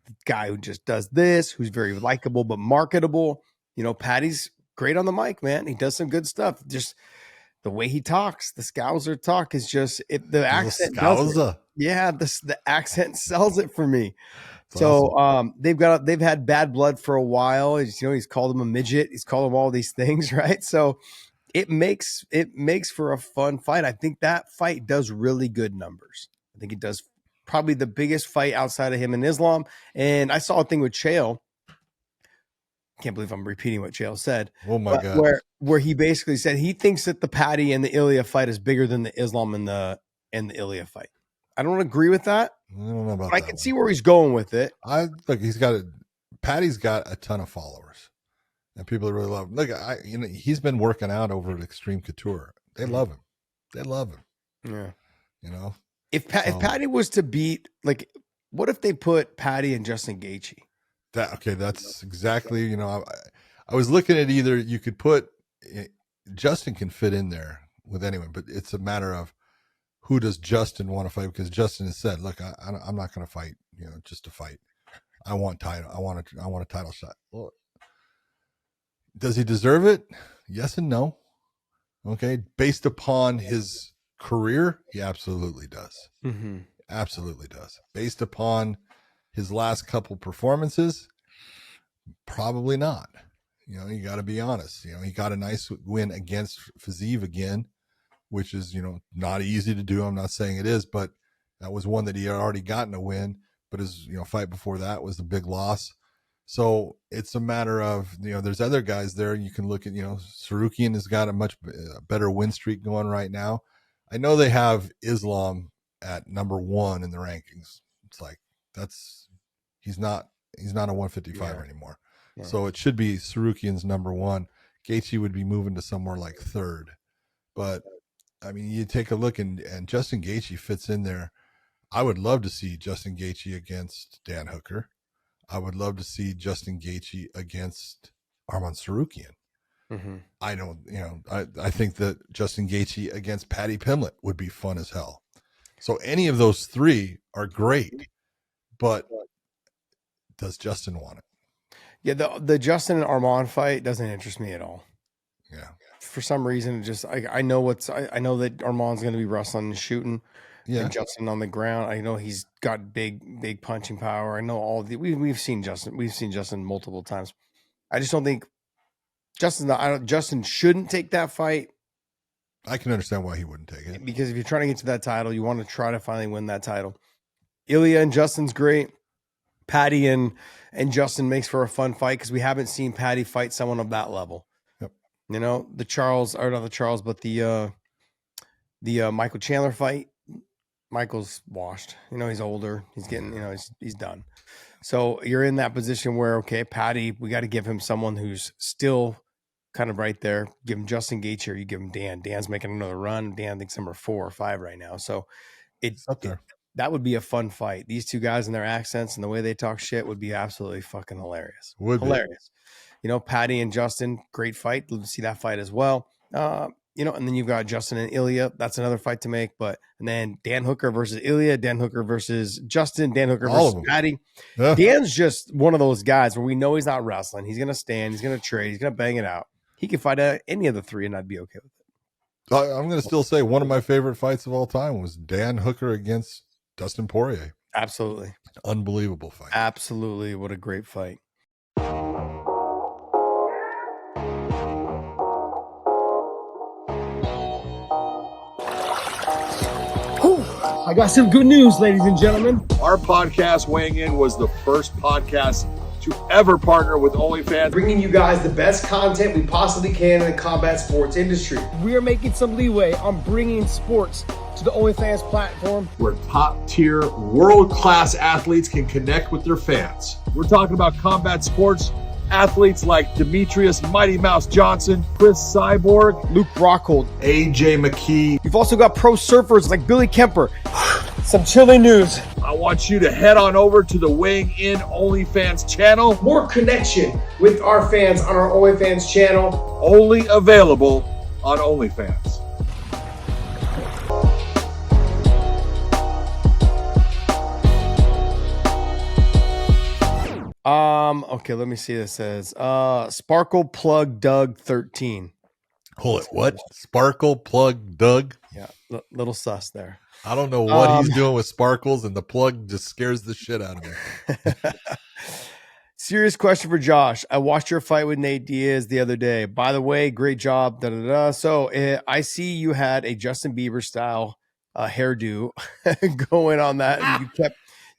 Speaker 3: The guy who just does this, who's very likable but marketable. You know, Paddy's great on the mic, man. He does some good stuff. Just the way he talks, the Scouser talk is just the accent. Yeah, the accent sells it for me. That's so awesome. They've had bad blood for a while. He's called him a midget. He's called him all these things, right? So it makes for a fun fight. I think that fight does really good numbers. I think it does probably the biggest fight outside of him and Islam. And I saw a thing with Chael. Can't believe I'm repeating what Chael said.
Speaker 2: Oh my God.
Speaker 3: Where he basically said he thinks that the Paddy and the Ilya fight is bigger than the Islam and the Ilya fight. I don't agree with that.
Speaker 2: I don't know about
Speaker 3: that. I can see where he's going with it.
Speaker 2: Paddy's got a ton of followers, and people really love him. Look, he's been working out over at Extreme Couture. They love him. They love him.
Speaker 3: Yeah.
Speaker 2: You know,
Speaker 3: if Paddy was to beat, like, what if they put Paddy and Justin Gaethje?
Speaker 2: That's exactly, I was looking at either you could put Justin can fit in there with anyone, but it's a matter of who does Justin want to fight, because Justin has said, look, I'm not going to fight, just to fight. I want title. I want a title shot. Well, does he deserve it? Yes and no. Okay. Based upon his career, he absolutely does.
Speaker 3: Mm-hmm.
Speaker 2: Absolutely does. Based upon his last couple performances, probably not. You got to be honest. He got a nice win against Fiziev again, which is, not easy to do. I'm not saying it is, but that was one that he had already gotten a win. But his, fight before that was the big loss. So it's a matter of, there's other guys there. You can look at, Sarukian has got a much better win streak going right now. I know they have Islam at number 1 in the rankings. It's like, he's not a 155 anymore. Yeah. So it should be Sarukian's number 1. Gaethje would be moving to somewhere like 3rd. But I mean, you take a look and Justin Gaethje fits in there. I would love to see Justin Gaethje against Dan Hooker. I would love to see Justin Gaethje against Arman Sarukian.
Speaker 3: Mm-hmm.
Speaker 2: I don't, I think that Justin Gaethje against Paddy Pimblett would be fun as hell. So any of those 3 are great, but does Justin want it?
Speaker 3: Yeah, the Justin and Armand fight doesn't interest me at all.
Speaker 2: Yeah.
Speaker 3: For some reason, I know that Armand's going to be wrestling and shooting.
Speaker 2: Yeah.
Speaker 3: And Justin on the ground. I know he's got big punching power. I know we've seen Justin. We've seen Justin multiple times. I just don't think Justin shouldn't take that fight.
Speaker 2: I can understand why he wouldn't take it.
Speaker 3: Because if you're trying to get to that title, you want to try to finally win that title. Ilya and Justin's great. Paddy and Justin makes for a fun fight because we haven't seen Paddy fight someone of that level.
Speaker 2: Yep.
Speaker 3: The Michael Chandler fight, Michael's washed. He's older. He's getting, he's done. So you're in that position where, okay, Paddy, we got to give him someone who's still kind of right there. Give him Justin Gaethje or you give him Dan. Dan's making another run. Dan thinks number 4 or 5 right now. So it's up there. That would be a fun fight. These two guys and their accents and the way they talk shit would be absolutely fucking hilarious. Hilarious. Paddy and Justin, great fight. Love to see that fight as well. and then you've got Justin and Ilya. That's another fight to make. And then Dan Hooker versus Ilya, Dan Hooker versus Justin, Dan Hooker
Speaker 2: All of
Speaker 3: versus
Speaker 2: them.
Speaker 3: Patty.
Speaker 2: Yeah.
Speaker 3: Dan's just one of those guys where we know he's not wrestling. He's going to stand. He's going to trade. He's going to bang it out. He can fight any of the three, and I'd be okay with it.
Speaker 2: I'm going to still say one of my favorite fights of all time was Dan Hooker against Dustin Poirier.
Speaker 3: Absolutely.
Speaker 2: Unbelievable fight.
Speaker 3: Absolutely. What a great fight. I got some good news, ladies and gentlemen.
Speaker 4: Our podcast, Weighing In, was the first podcast to ever partner with OnlyFans.
Speaker 3: Bringing you guys the best content we possibly can in the combat sports industry. We are making some leeway on bringing sports to the OnlyFans platform,
Speaker 4: where top-tier, world-class athletes can connect with their fans. We're talking about combat sports athletes like Demetrius Mighty Mouse Johnson, Chris Cyborg,
Speaker 3: Luke Rockhold,
Speaker 4: AJ McKee.
Speaker 3: You've also got pro surfers like Billy Kemper. Some chilling news.
Speaker 4: I want you to head on over to the Weighing In OnlyFans channel.
Speaker 3: More connection with our fans on our OnlyFans channel.
Speaker 4: Only available on OnlyFans.
Speaker 3: Okay, let me see. This says Sparkle Plug Doug 13.
Speaker 2: Hold it. What? Sparkle Plug Doug?
Speaker 3: Yeah, little sus there.
Speaker 2: I don't know what he's doing with sparkles, and the plug just scares the shit out of me.
Speaker 3: Serious question for Josh. I watched your fight with Nate Diaz the other day. By the way, great job. So I see you had a Justin Bieber style hairdo going on that, and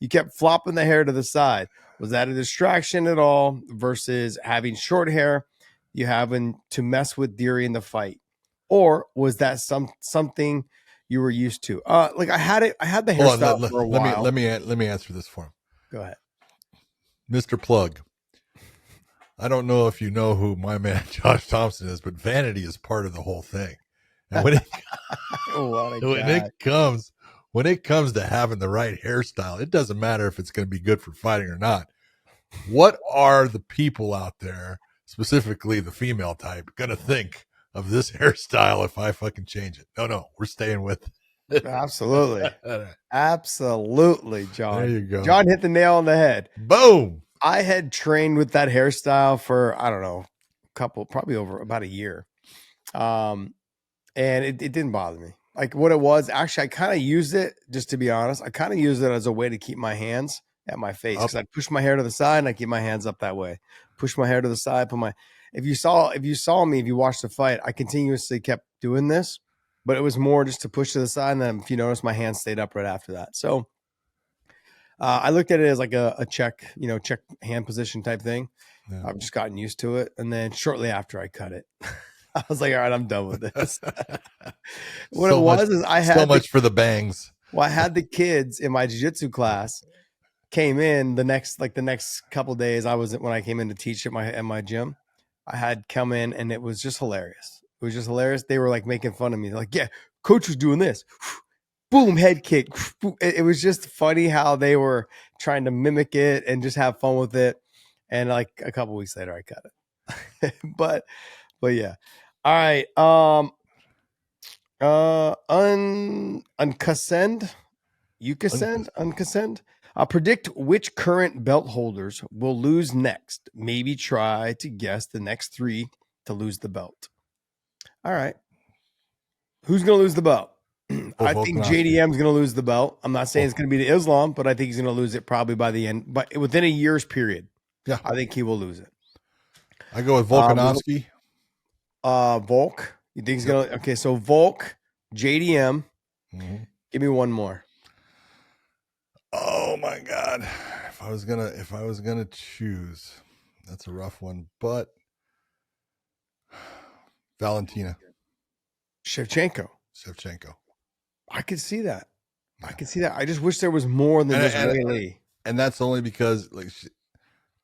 Speaker 3: you kept flopping the hair to the side. Was that a distraction at all versus having short hair, you having to mess with during the fight? Or was that something you were used to? Like I had the hairstyle for a while.
Speaker 2: Let me answer this for him.
Speaker 3: Go ahead.
Speaker 2: Mr. Plug. I don't know if you know who my man Josh Thompson is, but vanity is part of the whole thing. And when it comes to having the right hairstyle, it doesn't matter if it's going to be good for fighting or not. What are the people out there, specifically the female type, going to think of this hairstyle if I fucking change it? No, we're staying with it.
Speaker 3: Absolutely. Absolutely, John.
Speaker 2: There you go.
Speaker 3: John hit the nail on the head.
Speaker 2: Boom.
Speaker 3: I had trained with that hairstyle for, I don't know, probably over about a year. And it didn't bother me. Like what it was, actually, I kind of used it, just to be honest. I kind of used it as a way to keep my hands at my face, because I'd push my hair to the side and I keep my hands up that way. Push my hair to the side, if you saw me, if you watched the fight, I continuously kept doing this, but it was more just to push to the side. And then if you notice, my hands stayed up right after that. So I looked at it as like a check hand position type thing. Yeah. I've just gotten used to it. And then shortly after I cut it, I was like, all right, I'm done with this. I had
Speaker 2: so much for the bangs.
Speaker 3: Well, I had the kids in my jiu-jitsu class came in the next couple of days. When I came in to teach at my gym, I had come in and it was just hilarious. It was just hilarious. They were like making fun of me. They're like, yeah, coach was doing this. Boom, head kick. It was just funny how they were trying to mimic it and just have fun with it. And like a couple of weeks later, I cut it. but yeah. All right. Uncassend. Predict which current belt holders will lose next. Maybe try to guess the next three to lose the belt. All right. Who's going to lose the belt? I think JDM's going to lose the belt. I'm not saying it's going to be to Islam, but I think he's going to lose it probably by the end. But within a year's period,
Speaker 2: yeah,
Speaker 3: I think he will lose it.
Speaker 2: I go with Volkanovski.
Speaker 3: Volk. You think he's going to? Okay, so Volk, JDM. Mm-hmm. Give me one more.
Speaker 2: Oh my God! If I was gonna choose, that's a rough one. But Valentina
Speaker 3: Shevchenko. I could see that. I just wish there was more than just Lee.
Speaker 2: And that's only because, like,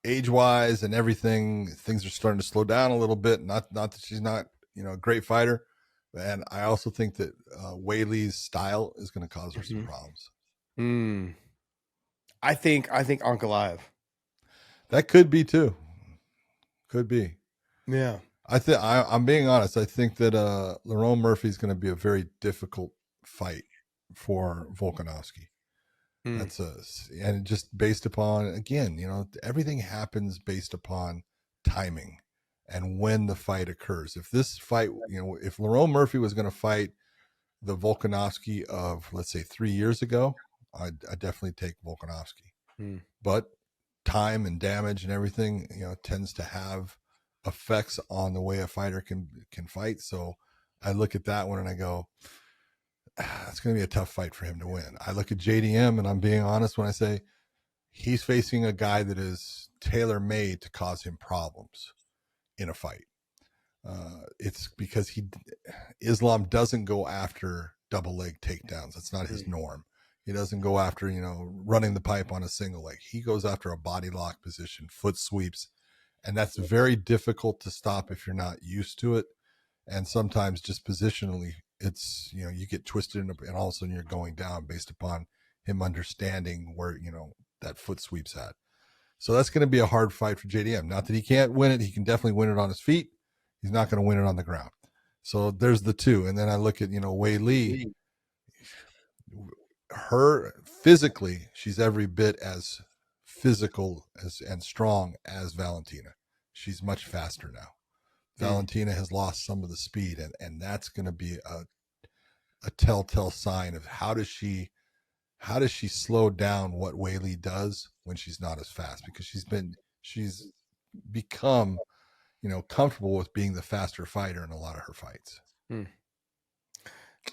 Speaker 2: age-wise and everything, things are starting to slow down a little bit. Not that she's not, a great fighter, and I also think that Weili's style is going to cause her some problems.
Speaker 3: I think Ankalaev.
Speaker 2: That could be too. Could be.
Speaker 3: Yeah.
Speaker 2: I'm being honest. I think that Lerone Murphy is going to be a very difficult fight for Volkanovski.
Speaker 3: Mm.
Speaker 2: And just based upon, again, everything happens based upon timing and when the fight occurs. If this fight, if Lerone Murphy was going to fight the Volkanovski of, let's say, 3 years ago, I'd definitely take Volkanovski.
Speaker 3: Mm.
Speaker 2: But time and damage and everything, tends to have effects on the way a fighter can fight. So I look at that one and I go, it's going to be a tough fight for him to win. I look at JDM, and I'm being honest when I say he's facing a guy that is tailor-made to cause him problems in a fight. It's because Islam doesn't go after double leg takedowns. That's not his norm. He doesn't go after, running the pipe on a single leg. He goes after a body lock position, foot sweeps, and that's very difficult to stop if you're not used to it. And sometimes just positionally, it's, you get twisted and all of a sudden you're going down based upon him understanding where, that foot sweeps at. So that's going to be a hard fight for JDM. Not that he can't win it. He can definitely win it on his feet. He's not going to win it on the ground. So there's the two. And then I look at, Wei Li, her physically, she's every bit as physical and strong as Valentina. She's much faster now. Valentina has lost some of the speed, and that's going to be a telltale sign of how does she slow down what Wei Li does when she's not as fast, because she's become comfortable with being the faster fighter in a lot of her fights.
Speaker 3: I'm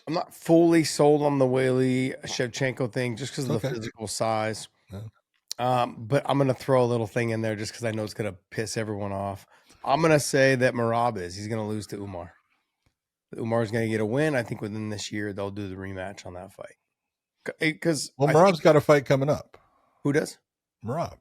Speaker 3: not fully sold on the Wei Li Shevchenko thing just because of the physical size.
Speaker 2: Yeah.
Speaker 3: But I'm going to throw a little thing in there just because I know it's going to piss everyone off. I'm going to say that he's going to lose to Umar. Umar's going to get a win. I think within this year, they'll do the rematch on that fight. Because
Speaker 2: Merab's got a fight coming up.
Speaker 3: Who does?
Speaker 2: Merab.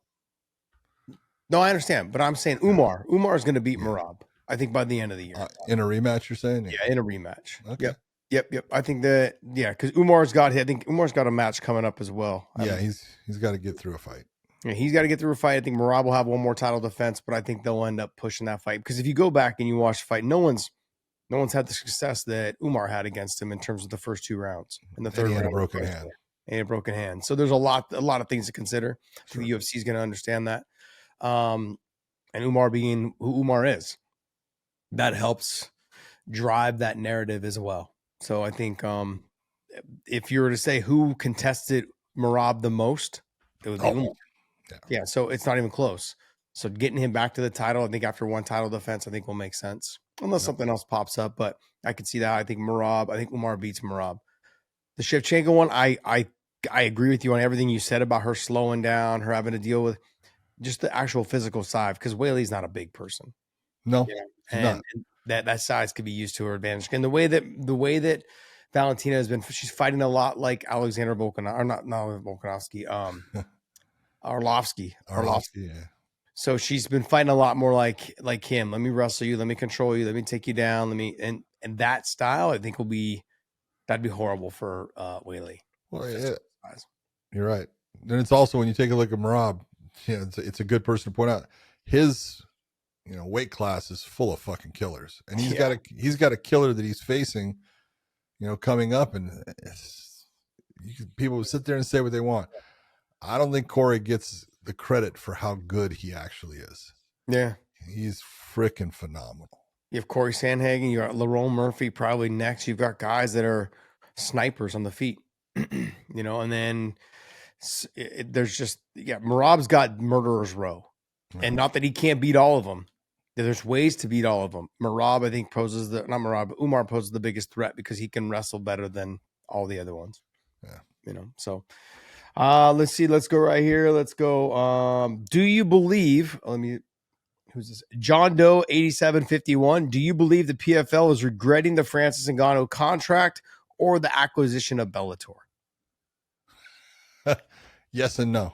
Speaker 3: No, I understand, but I'm saying Umar. Umar is going to beat Merab, I think, by the end of the year.
Speaker 2: In a rematch, you're saying?
Speaker 3: Yeah, in a rematch.
Speaker 2: Okay.
Speaker 3: Yep. I think that, because Umar's got a match coming up as well.
Speaker 2: He's got to get through a fight.
Speaker 3: Yeah, he's got to get through a fight. I think Merab will have one more title defense, but I think they'll end up pushing that fight, because if you go back and you watch the fight, no one's had the success that Umar had against him in terms of the first 2 rounds. And the third round,
Speaker 2: he had a broken hand.
Speaker 3: And a broken hand. So there's a lot of things to consider. I think the UFC is going to understand that. And Umar being who Umar is, that helps drive that narrative as well. So I think if you were to say who contested Merab the most, it would be Umar. Yeah, so it's not even close. So getting him back to the title, I think after one title defense, I think will make sense. Unless something else pops up, but I could see that. I think Umar beats Merab. The Shevchenko one, I agree with you on everything you said about her slowing down, her having to deal with just the actual physical side, because Wei Li's not a big person.
Speaker 2: No,
Speaker 3: and that size could be used to her advantage. And the way that Valentina has been, she's fighting a lot like Alexander Volkanovski, or not Volkanovski, Arlovsky.
Speaker 2: Yeah.
Speaker 3: So she's been fighting a lot more like him. Let me wrestle you. Let me control you. Let me take you down. And that style, I think that'd be horrible for Wei Li.
Speaker 2: Well, yeah, you're right. And it's also, when you take a look at Merab, it's a good person to point out. His, weight class is full of fucking killers, and he's got a killer that he's facing, coming up, and people sit there and say what they want. I don't think Corey gets the credit for how good he actually is.
Speaker 3: Yeah,
Speaker 2: he's freaking phenomenal.
Speaker 3: You have Corey Sandhagen, you got Lerone Murphy probably next. You've got guys that are snipers on the feet, and then there's just, Merab's got murderer's row. Right. And not that he can't beat all of them. There's ways to beat all of them. Merab, I think, Umar poses the biggest threat because he can wrestle better than all the other ones.
Speaker 2: Yeah.
Speaker 3: So let's see. Let's go right here. Let's go. Do you believe, who's this? John Doe 8751. Do you believe the PFL is regretting the Francis Ngannou contract or the acquisition of Bellator?
Speaker 2: Yes and no.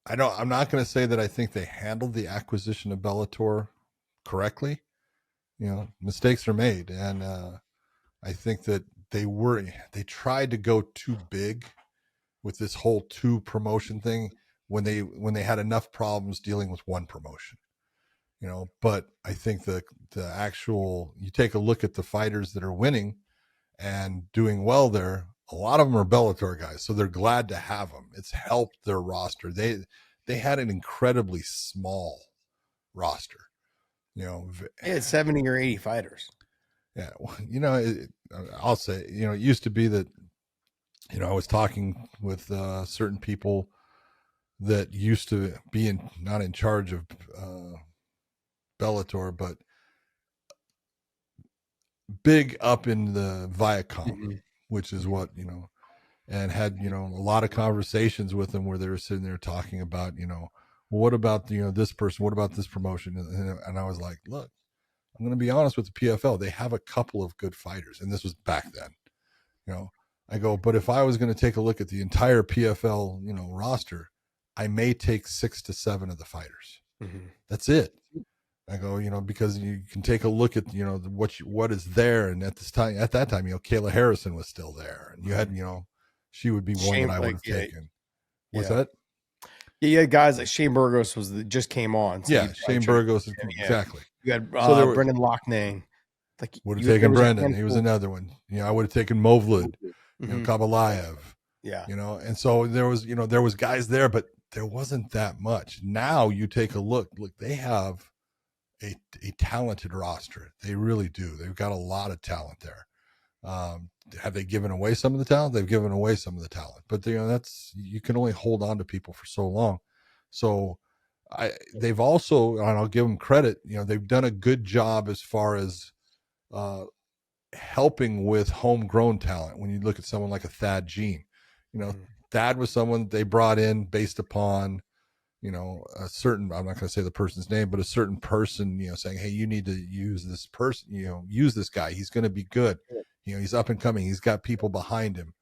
Speaker 2: I'm not going to say that I think they handled the acquisition of Bellator correctly. Mistakes are made, and I think that they tried to go too big with this whole 2 promotion thing when they had enough problems dealing with 1 promotion. But I think the actual, you take a look at the fighters that are winning and doing well there, a lot of them are Bellator guys, so they're glad to have them. It's helped their roster. They had an incredibly small roster.
Speaker 3: They had 70 or 80 fighters.
Speaker 2: Yeah, I'll say, it used to be that, I was talking with certain people that used to be not in charge of Bellator, but big up in the Viacom, which is what, and had, a lot of conversations with them where they were sitting there talking about, well, what about, this person, what about this promotion? And I was like, look, I'm going to be honest with the PFL. They have a couple of good fighters. And this was back then, I go, but if I was going to take a look at the entire PFL, roster, I may take 6 to 7 of the fighters. That's it. I go, because you can take a look at, what is there. And at that time, Kayla Harrison was still there. And you had, she would be one that I would have taken. What's that?
Speaker 3: Yeah, you had guys like Shane Burgos just came on.
Speaker 2: So Shane Burgos, exactly.
Speaker 3: You had Brendan Loughnane.
Speaker 2: Would have taken Brendan. He was another one. I would have taken Movlid, Kabalayev.
Speaker 3: Yeah.
Speaker 2: And so there was guys there, but there wasn't that much. Now you take a look, they have a talented roster. They really do. They've got a lot of talent there. Have they given away some of the talent? They've given away some of the talent, but you can only hold on to people for so long. So they've also, and I'll give them credit, they've done a good job as far as helping with homegrown talent. When you look at someone like a Thad Gene, Thad was someone they brought in based upon, a certain, I'm not going to say the person's name, but a certain person, saying, hey, you need to use this person, use this guy. He's going to be good. He's up and coming. He's got people behind him.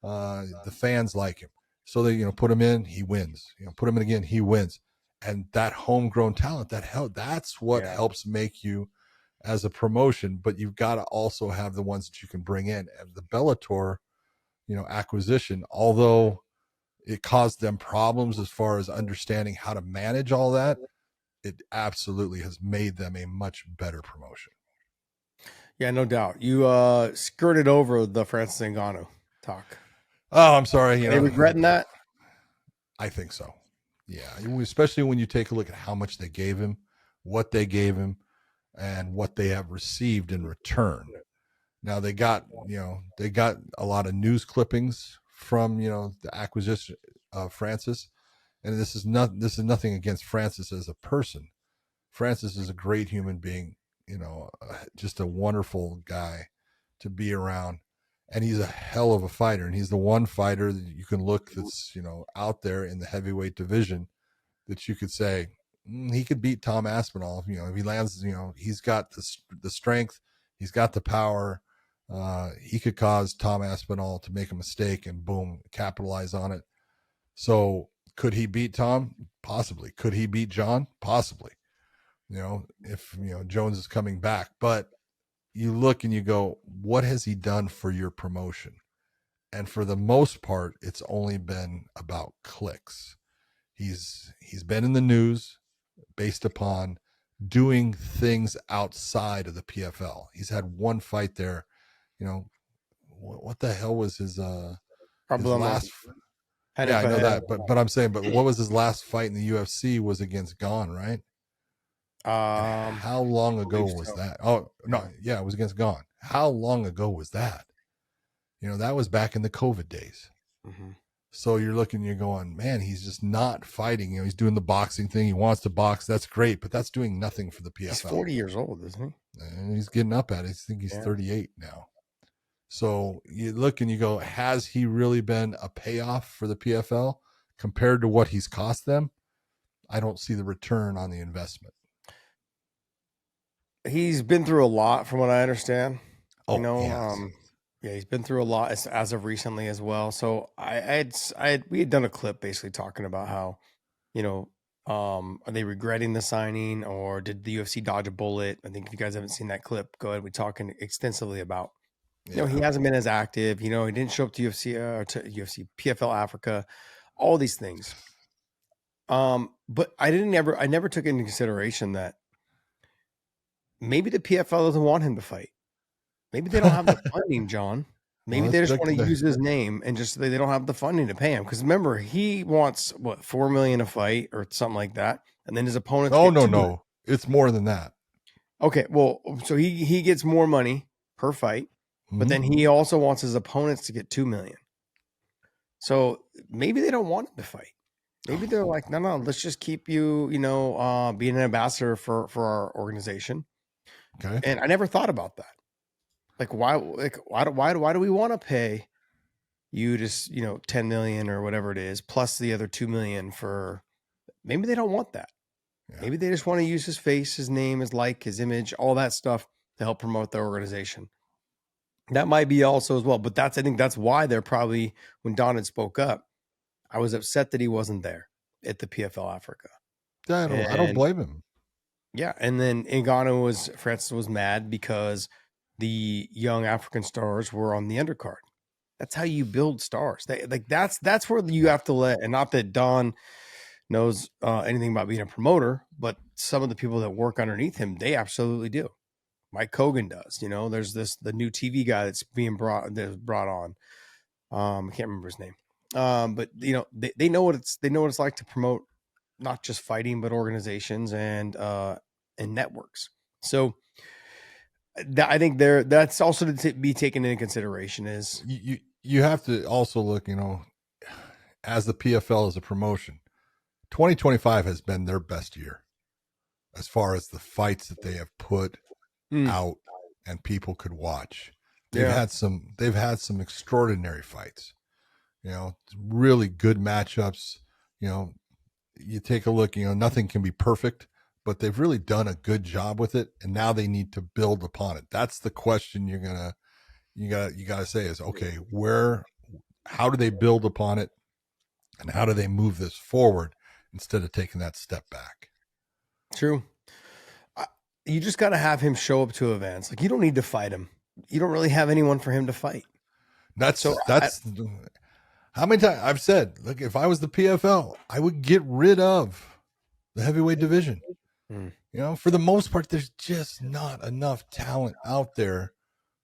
Speaker 2: The fans like him. So they, put him in, he wins. Put him in again, he wins. And that homegrown talent, that's what helps make you as a promotion. But you've got to also have the ones that you can bring in. And the Bellator, acquisition, although it caused them problems as far as understanding how to manage all that, it absolutely has made them a much better promotion.
Speaker 3: Yeah, no doubt. You skirted over the Francis Ngannou talk.
Speaker 2: Oh, I'm sorry.
Speaker 3: Are you regretting that?
Speaker 2: I think so. Yeah, especially when you take a look at how much they gave him, what they gave him, and what they have received in return. Now they got a lot of news clippings from, the acquisition of Francis. And this is nothing against Francis as a person. Francis is a great human being, just a wonderful guy to be around. And he's a hell of a fighter. And he's the one fighter that you can look that's, out there in the heavyweight division that you could say, he could beat Tom Aspinall. If he lands, he's got the strength, he's got the power. He could cause Tom Aspinall to make a mistake and boom, capitalize on it. So could he beat Tom? Possibly. Could he beat John? Possibly. If, Jones is coming back. But you look and you go, what has he done for your promotion? And for the most part, it's only been about clicks. He's been in the news based upon doing things outside of the PFL. He's had one fight there. What the hell was his last? Yeah, I know that, but I'm saying, but what was his last fight in the UFC? Was against Gone, right? How long ago was that? Oh no, yeah, it was against Gone. How long ago was that? That was back in the COVID days. So you're looking, you're going, man, he's just not fighting. He's doing the boxing thing. He wants to box. That's great, but that's doing nothing for the PFL.
Speaker 3: He's 40 years old, isn't he?
Speaker 2: And he's getting up at it. I think he's 38 now. So you look and you go, has he really been a payoff for the PFL compared to what he's cost them? I don't see the return on the investment.
Speaker 3: He's been through a lot from what I understand.
Speaker 2: Yeah,
Speaker 3: he's been through a lot as of recently as well. So we had done a clip basically talking about how, are they regretting the signing or did the UFC dodge a bullet? I think if you guys haven't seen that clip, go ahead. We're talking extensively about, he hasn't been as active. He didn't show up to UFC or to UFC PFL Africa, all these things. But I never took into consideration that maybe the PFL doesn't want him to fight. Maybe they don't have the funding, John. Maybe
Speaker 2: Well,
Speaker 3: they
Speaker 2: let's
Speaker 3: just
Speaker 2: check
Speaker 3: want to
Speaker 2: the-
Speaker 3: use his name and just they don't have the funding to pay him. Because remember, he wants what, $4 million a fight or something like that, and then his opponents.
Speaker 2: Oh
Speaker 3: get $2 million.
Speaker 2: no, it's more than that.
Speaker 3: Okay, well, so he gets more money per fight, but
Speaker 2: Mhm.
Speaker 3: then he also wants his opponents to get $2 million. So maybe they don't want him to fight. Maybe they're like, no, let's just keep you, being an ambassador for our organization.
Speaker 2: Okay.
Speaker 3: And I never thought about that. Like, why do we want to pay you just, 10 million or whatever it is, plus the other 2 million for, maybe they don't want that.
Speaker 2: Yeah.
Speaker 3: Maybe they just want to use his face, his name, his like, his image, all that stuff to help promote their organization. That might be also as well, but I think that's why they're probably, when Don had spoke up, I was upset that he wasn't there at the PFL Africa.
Speaker 2: I don't blame him.
Speaker 3: Yeah, and then Francis was mad because the young African stars were on the undercard. That's how you build stars. That's where you have to let, and not that Don knows anything about being a promoter, but some of the people that work underneath him, they absolutely do. Mike Kogan does. There's the new TV guy that's brought on. I can't remember his name. But they know what it's like to promote not just fighting, but organizations and networks. So I think that's also to be taken into consideration. Is
Speaker 2: you have to also look, as the PFL is a promotion, 2025 has been their best year as far as the fights that they have put out and people could watch. They've had some extraordinary fights, really good matchups. You take a look, nothing can be perfect, but they've really done a good job with it. And now they need to build upon it. That's the question you gotta say is, okay, how do they build upon it? And how do they move this forward instead of taking that step back?
Speaker 3: True. You just got to have him show up to events. Like, you don't need to fight him. You don't really have anyone for him to fight.
Speaker 2: That's how many times I've said, look, if I was the PFL, I would get rid of the heavyweight division. For the most part, there's just not enough talent out there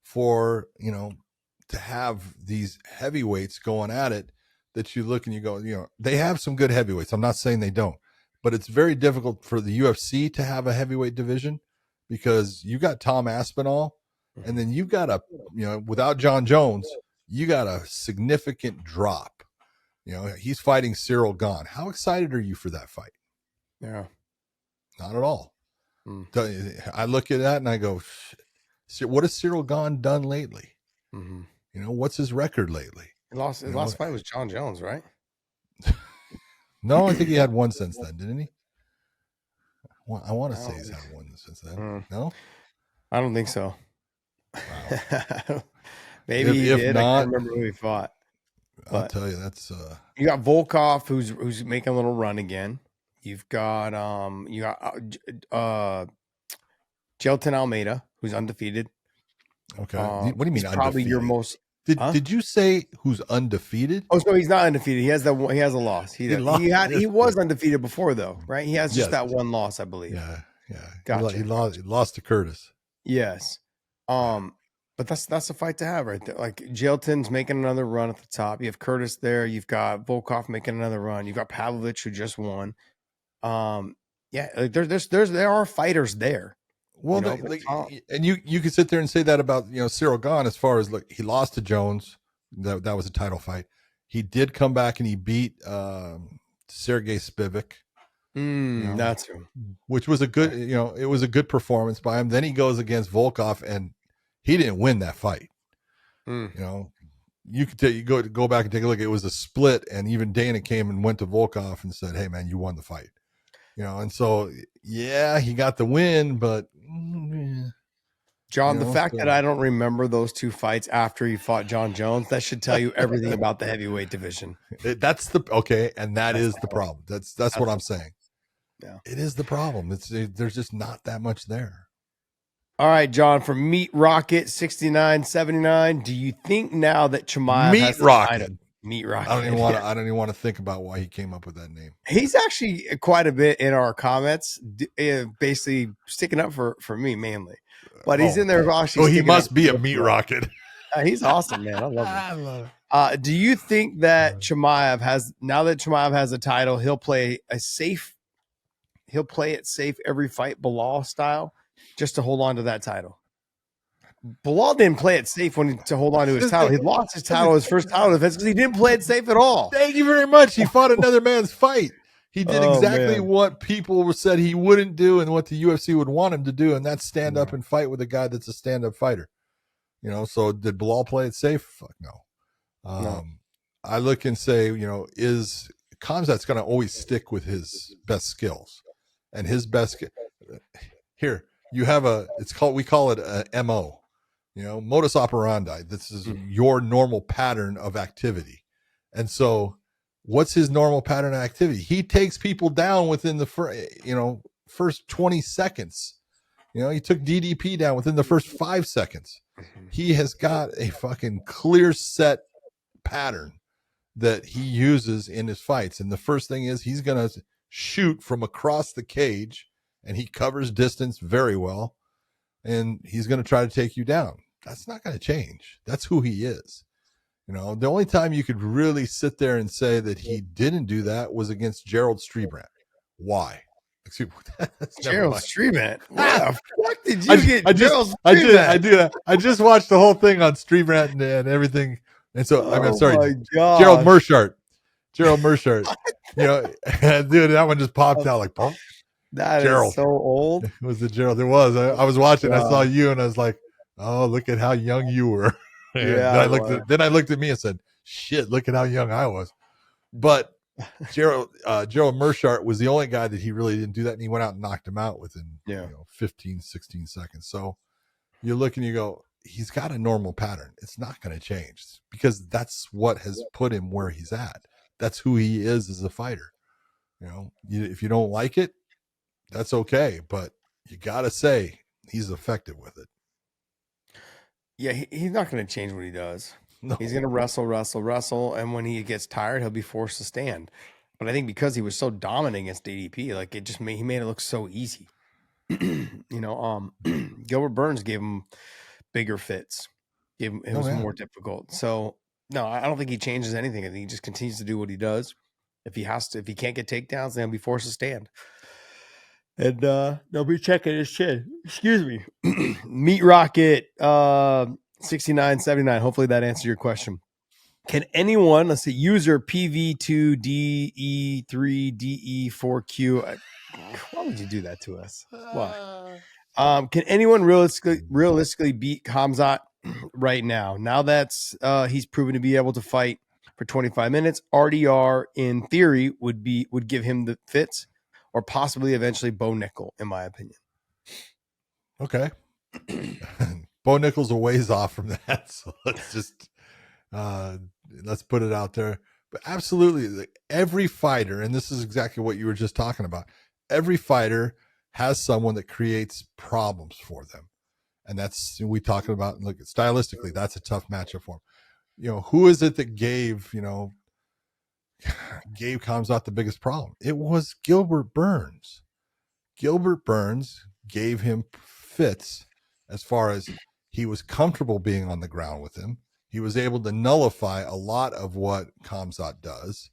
Speaker 2: for, to have these heavyweights going at it that you look and you go, they have some good heavyweights. I'm not saying they don't, but it's very difficult for the UFC to have a heavyweight division because you got Tom Aspinall, and then you got without John Jones, you got a significant drop. He's fighting Cyril Gane. How excited are you for that fight?
Speaker 3: Yeah.
Speaker 2: Not at all. I look at that and I go, what has Cyril Gane done lately? What's his record lately?
Speaker 3: His last fight was John Jones, right?
Speaker 2: No, I think he had one since then, didn't he? I want to say he's had one since then. No?
Speaker 3: I don't think so.
Speaker 2: Wow.
Speaker 3: Maybe
Speaker 2: if
Speaker 3: he did.
Speaker 2: Not,
Speaker 3: I can't remember who he fought.
Speaker 2: I'll tell you, that's
Speaker 3: you got Volkov who's making a little run again. You've got Gelton Almeida, who's undefeated.
Speaker 2: Okay. What do you mean?
Speaker 3: Probably your most.
Speaker 2: Did you say who's undefeated?
Speaker 3: Oh, so he's not undefeated. He has a loss. He was undefeated before though, right? He has just that one loss, I believe.
Speaker 2: Yeah.
Speaker 3: Gotcha.
Speaker 2: He lost to Curtis.
Speaker 3: Yes. But that's a fight to have right there. Like, Gelton's making another run at the top. You have Curtis there. You've got Volkov making another run. You've got Pavlovich who just won. Like there are fighters there.
Speaker 2: Well, and you could sit there and say that about Cyril Gane as far as he lost to Jones. That was a title fight. He did come back and he beat Sergey Spivak.
Speaker 3: That's true.
Speaker 2: Which was a good, it was a good performance by him. Then he goes against Volkov and he didn't win that fight. You could go back and take a look. It was a split, and even Dana came and went to Volkov and said, "Hey, man, you won the fight." And so he got the win, but
Speaker 3: John, the fact that I don't remember those two fights after he fought John Jones, that should tell you everything about the heavyweight division.
Speaker 2: That's the problem. That's what I'm saying.
Speaker 3: Yeah,
Speaker 2: it is the problem. There's just not that much there.
Speaker 3: All right, John, from Meat Rocket 6979, do you think now that Chimaev has the title? Meat Rocket.
Speaker 2: I don't even want to think about why he came up with that name.
Speaker 3: He's actually quite a bit in our comments, basically sticking up for me mainly. But he's in there actually.
Speaker 2: Oh, he must be a meat rocket.
Speaker 3: He's awesome, man. I love him.
Speaker 2: I love it.
Speaker 3: Do you think that Chimaev now that Chimaev has a title, he'll play it safe every fight, Bilal style, just to hold on to that title? Bilal didn't play it safe to hold on to his title. He lost his title, his first title defense, because he didn't play it safe at all.
Speaker 2: Thank you very much. He fought another man's fight. He did exactly what people said he wouldn't do and what the UFC would want him to do, and that's stand up and fight with a guy that's a stand-up fighter. You know, so did Bilal play it safe? Fuck no.
Speaker 3: No.
Speaker 2: I look and say, you know, is Khamzat's going to always stick with his best skills, and his best here you have we call it a MO, you know, modus operandi. This is your normal pattern of activity. And so what's his normal pattern of activity? He takes people down within the first 20 seconds. You know, he took DDP down within the first 5 seconds. He has got a fucking clear set pattern that he uses in his fights. And the first thing is he's going to shoot from across the cage, and he covers distance very well. And he's going to try to take you down. That's not going to change. That's who he is. You know, the only time you could really sit there and say that he didn't do that was against Gerald Strebrand. Why?
Speaker 3: Gerald Strebrand. What the fuck did you get? Gerald
Speaker 2: Strebrand? I just watched the whole thing on Strebrand and everything. And so, I'm sorry, Gerald Meerschaert. You know, dude, that one just popped out like, pump.
Speaker 3: That
Speaker 2: Gerald.
Speaker 3: Is so old.
Speaker 2: Was it Gerald? It was. I was watching. I saw you, and I was like, "Oh, look at how young you were."
Speaker 3: Yeah.
Speaker 2: Then I looked at me and said, "Shit, look at how young I was." But Gerald Meerschaert was the only guy that he really didn't do that, and he went out and knocked him out within 15, 16 seconds. So you look and you go, he's got a normal pattern. It's not going to change because that's what has put him where he's at. That's who he is as a fighter. You know, if you don't like it, that's okay, but you got to say he's effective with it.
Speaker 3: Yeah, he's not going to change what he does.
Speaker 2: No.
Speaker 3: He's going to wrestle, and when he gets tired, he'll be forced to stand. But I think because he was so dominant against DDP, like he made it look so easy. You know, Gilbert Burns gave him bigger fits. It was more difficult. So no, I don't think he changes anything. I think he just continues to do what he does. If he can't get takedowns, then he'll be forced to stand. And they'll be checking his chin. Excuse me. Meat Rocket 6979. Hopefully that answers your question. Can anyone, let's see, user PV2DE3DE4Q. Why would you do that to us? Why? Can anyone realistically beat Khamzat right now? Now that's he's proven to be able to fight for 25 minutes. RDR in theory would give him the fits, or possibly eventually Bo Nickel, in my opinion.
Speaker 2: Okay. Bo Nickel's a ways off from that. So let's just let's put it out there. But absolutely, every fighter, and this is exactly what you were just talking about, every fighter has someone that creates problems for them. And that's we talking about. Look, stylistically, that's a tough matchup for him. You know, who is it that gave Khamzat the biggest problem? It was Gilbert Burns. Gilbert Burns gave him fits as far as he was comfortable being on the ground with him. He was able to nullify a lot of what Khamzat does.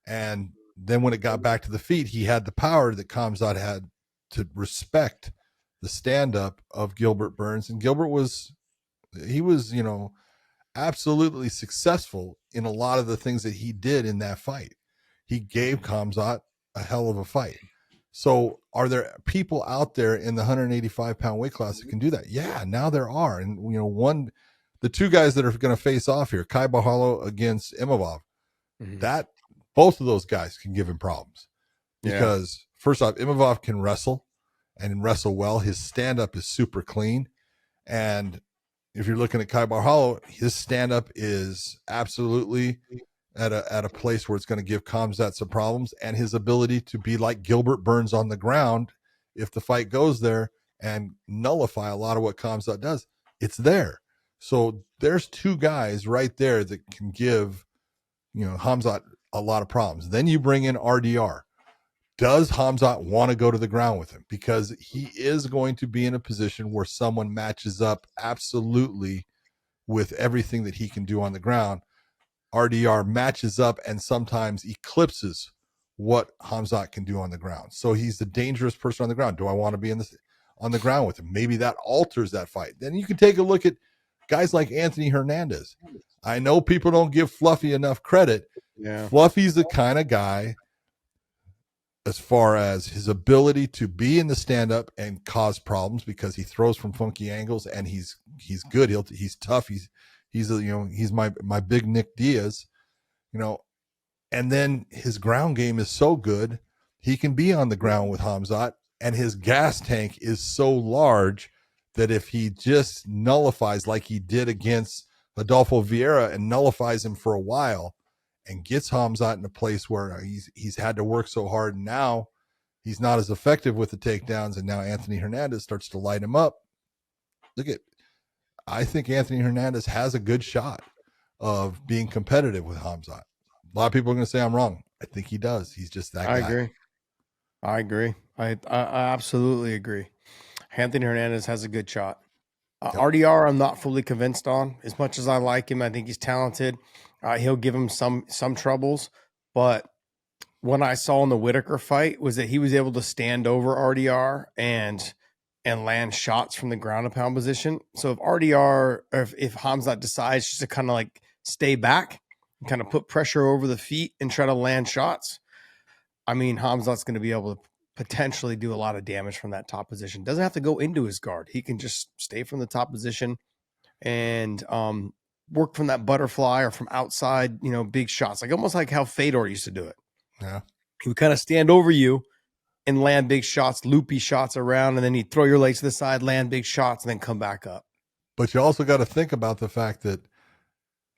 Speaker 2: And then when it got back to the feet, he had the power that Khamzat had to respect the stand-up of Gilbert Burns. And Gilbert was, you know, absolutely successful in a lot of the things that he did in that fight. He gave Khamzat a hell of a fight. So are there people out there in the 185-pound weight class that can do that? Yeah, now there are. And, you know, the two guys that are going to face off here, Kai Bahalo against Imavov, that both of those guys can give him problems. Because first off, Imavov can wrestle and wrestle well. His stand-up is super clean. And if you're looking at Kai Bahalo, his stand-up is absolutely at a place where it's going to give Khamzat some problems, and his ability to be like Gilbert Burns on the ground, if the fight goes there, and nullify a lot of what Khamzat does, it's there. So there's two guys right there that can give Hamzat a lot of problems. Then you bring in RDR. Does Hamzat want to go to the ground with him? Because he is going to be in a position where someone matches up absolutely with everything that he can do on the ground. RDR matches up and sometimes eclipses what Hamzat can do on the ground. So he's the dangerous person on the ground. Do I want to be on the ground with him? Maybe that alters that fight. Then you can take a look at guys like Anthony Hernandez. I know people don't give Fluffy enough credit.
Speaker 3: Yeah.
Speaker 2: Fluffy's the kind of guy, as far as his ability to be in the stand-up and cause problems, because he throws from funky angles and he's good. He's tough. He's my big Nick Diaz, and then his ground game is so good. He can be on the ground with Hamzat, and his gas tank is so large that if he just nullifies like he did against Adolfo Vieira and nullifies him for a while, and gets Hamzat in a place where he's had to work so hard, and now he's not as effective with the takedowns, and now Anthony Hernandez starts to light him up. I think Anthony Hernandez has a good shot of being competitive with Hamzat. A lot of people are going to say I'm wrong. I think he does. He's just that guy.
Speaker 3: I agree. I absolutely agree. Anthony Hernandez has a good shot. RDR, I'm not fully convinced on. As much as I like him, I think he's talented. He'll give him some troubles, but what I saw in the Whitaker fight was that he was able to stand over RDR and land shots from the ground and pound position. So if RDR, or if Hamzat decides just to kind of like stay back and kind of put pressure over the feet and try to land shots, I mean, Hamzat's going to be able to potentially do a lot of damage from that top position. Doesn't have to go into his guard. He can just stay from the top position and work from that butterfly or from outside, big shots, like almost like how Fedor used to do it.
Speaker 2: Yeah.
Speaker 3: He would kind of stand over you and land big shots, loopy shots around, and then he'd throw your legs to the side, land big shots, and then come back up.
Speaker 2: But you also got to think about the fact that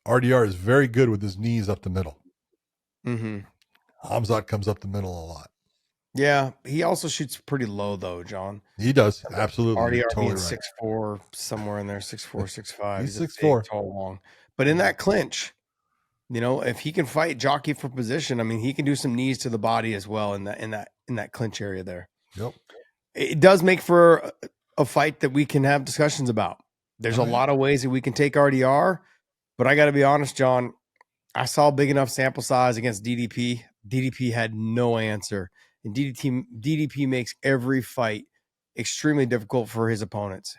Speaker 2: RDR is very good with his knees up the middle.
Speaker 3: Mm-hmm.
Speaker 2: Hamzat comes up the middle a lot.
Speaker 3: Yeah, he also shoots pretty low, though, John.
Speaker 2: He does. Absolutely.
Speaker 3: RDR
Speaker 2: You're totally
Speaker 3: being
Speaker 2: right.
Speaker 3: 6'4", somewhere in there, 6'4", 6'5".
Speaker 2: He's
Speaker 3: a
Speaker 2: 6'4".
Speaker 3: big, tall, long. But in that clinch, if he can fight jockey for position, I mean, he can do some knees to the body as well in that clinch area there.
Speaker 2: Yep.
Speaker 3: It does make for a fight that we can have discussions about. There's a lot of ways that we can take RDR, but I got to be honest, John, I saw a big enough sample size against DDP. DDP had no answer. And DDP makes every fight extremely difficult for his opponents.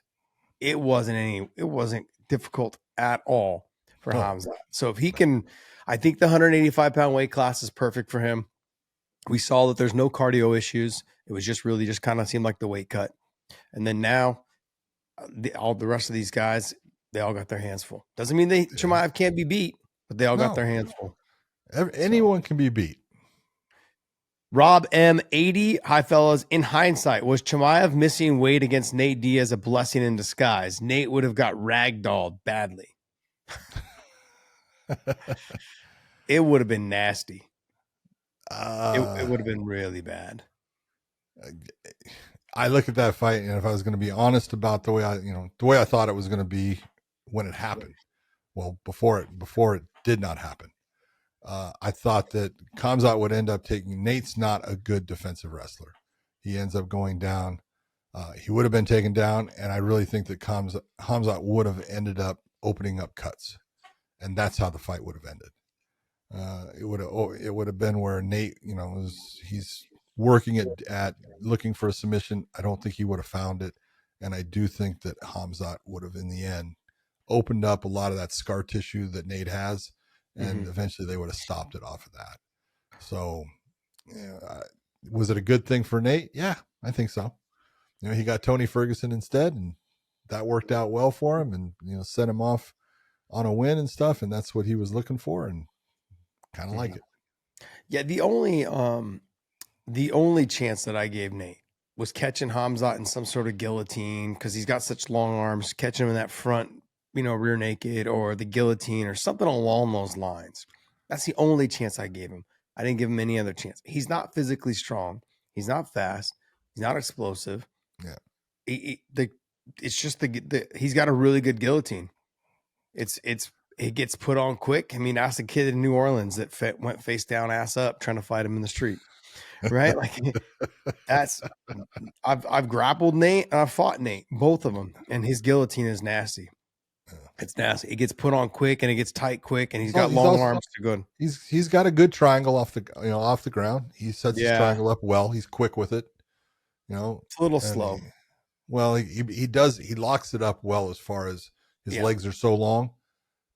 Speaker 3: It wasn't difficult at all for Hamzat. So if he can, I think the 185-pound weight class is perfect for him. We saw that there's no cardio issues. It was just really kind of seemed like the weight cut. And then now all the rest of these guys, they all got their hands full. Doesn't mean Chimaev can't be beat, but they all got their hands full.
Speaker 2: Anyone can be beat.
Speaker 3: Rob M80, hi fellas. In hindsight, was Chimaev missing weight against Nate Diaz a blessing in disguise? Nate would have got ragdolled badly. It would have been nasty. It would have been really bad.
Speaker 2: I look at that fight, and if I was going to be honest about the way I thought it was going to be when it happened, well, before it did not happen. I thought that Hamzat would end up taking. Nate's not a good defensive wrestler. He ends up going down. He would have been taken down, and I really think that Hamzat would have ended up opening up cuts, and that's how the fight would have ended. It would have been where Nate, he's working at looking for a submission. I don't think he would have found it, and I do think that Hamzat would have, in the end, opened up a lot of that scar tissue that Nate has. And eventually they would have stopped it off of that. So, was it a good thing for Nate? Yeah, I think so. He got Tony Ferguson instead, and that worked out well for him, and sent him off on a win and stuff. And that's what he was looking for, and kind of like it.
Speaker 3: Yeah, the only chance that I gave Nate was catching Hamzat in some sort of guillotine because he's got such long arms, catching him in that front, rear naked or the guillotine or something along those lines. That's the only chance I gave him. I didn't give him any other chance. He's not physically strong. He's not fast. He's not explosive. Yeah. It's just he's got a really good guillotine. It's it gets put on quick. I mean, ask a kid in New Orleans that went face down, ass up, trying to fight him in the street, right? Like that's I've grappled Nate and I've fought Nate, both of them, and his guillotine is nasty. It's nasty. It gets put on quick and it gets tight quick, and he's got long arms to go.
Speaker 2: He's got a good triangle off the ground. He sets his triangle up well. He's quick with it. It's
Speaker 3: a little slow.
Speaker 2: He does. He locks it up well as far as his legs are so long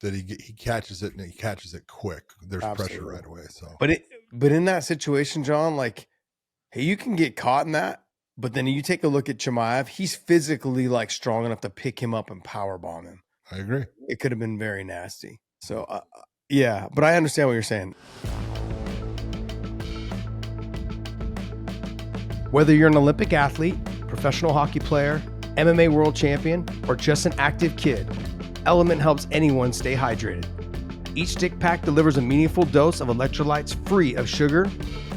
Speaker 2: that he catches it, and he catches it quick. There's pressure right away. So,
Speaker 3: but in that situation, John, like, hey, you can get caught in that. But then you take a look at Chimaev. He's physically like strong enough to pick him up and power bomb him.
Speaker 2: I agree.
Speaker 3: It could have been very nasty. So, but I understand what you're saying. Whether you're an Olympic athlete, professional hockey player, MMA world champion, or just an active kid, LMNT helps anyone stay hydrated. Each stick pack delivers a meaningful dose of electrolytes free of sugar,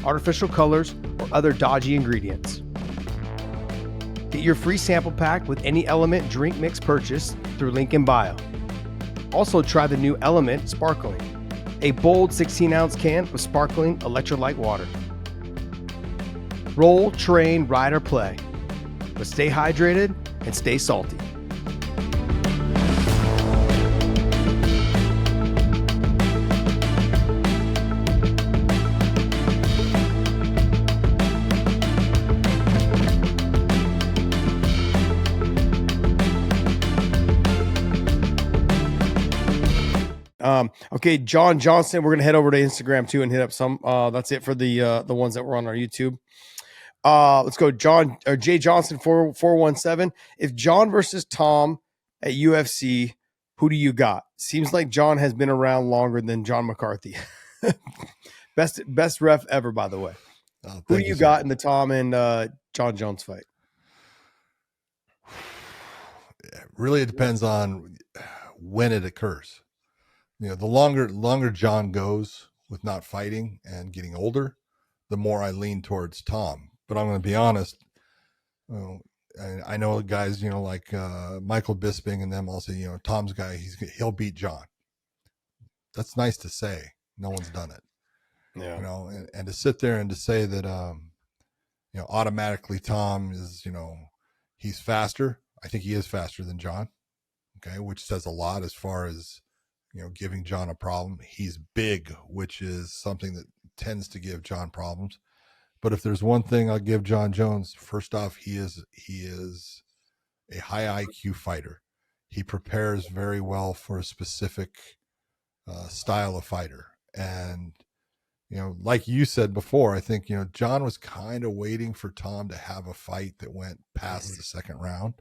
Speaker 3: artificial colors, or other dodgy ingredients. Get your free sample pack with any LMNT drink mix purchase through link in bio. Also try the new LMNT Sparkling, a bold 16-ounce can with sparkling electrolyte water. Roll, train, ride, or play, but stay hydrated and stay salty. Okay, John Johnson, we're gonna head over to Instagram too and hit up some. That's it for the ones that were on our YouTube. Let's go, John or Jay Johnson 417. If John versus Tom at UFC, who do you got? Seems like John has been around longer than John McCarthy. best ref ever, by the way. Who do you got in the Tom and John Jones fight?
Speaker 2: Really, it depends on when it occurs. The longer John goes with not fighting and getting older, the more I lean towards Tom. But I'm going to be honest. I know guys, like Michael Bisping and them all say, Tom's guy, he'll beat John. That's nice to say. No one's done it. Yeah. And to sit there and to say that, automatically Tom is, he's faster. I think he is faster than John. Okay. Which says a lot as far as, giving John a problem. He's big, which is something that tends to give John problems. But if there's one thing I'll give John Jones, first off, he is a high IQ fighter. He prepares very well for a specific style of fighter. And, like you said before, I think, John was kind of waiting for Tom to have a fight that went past the second round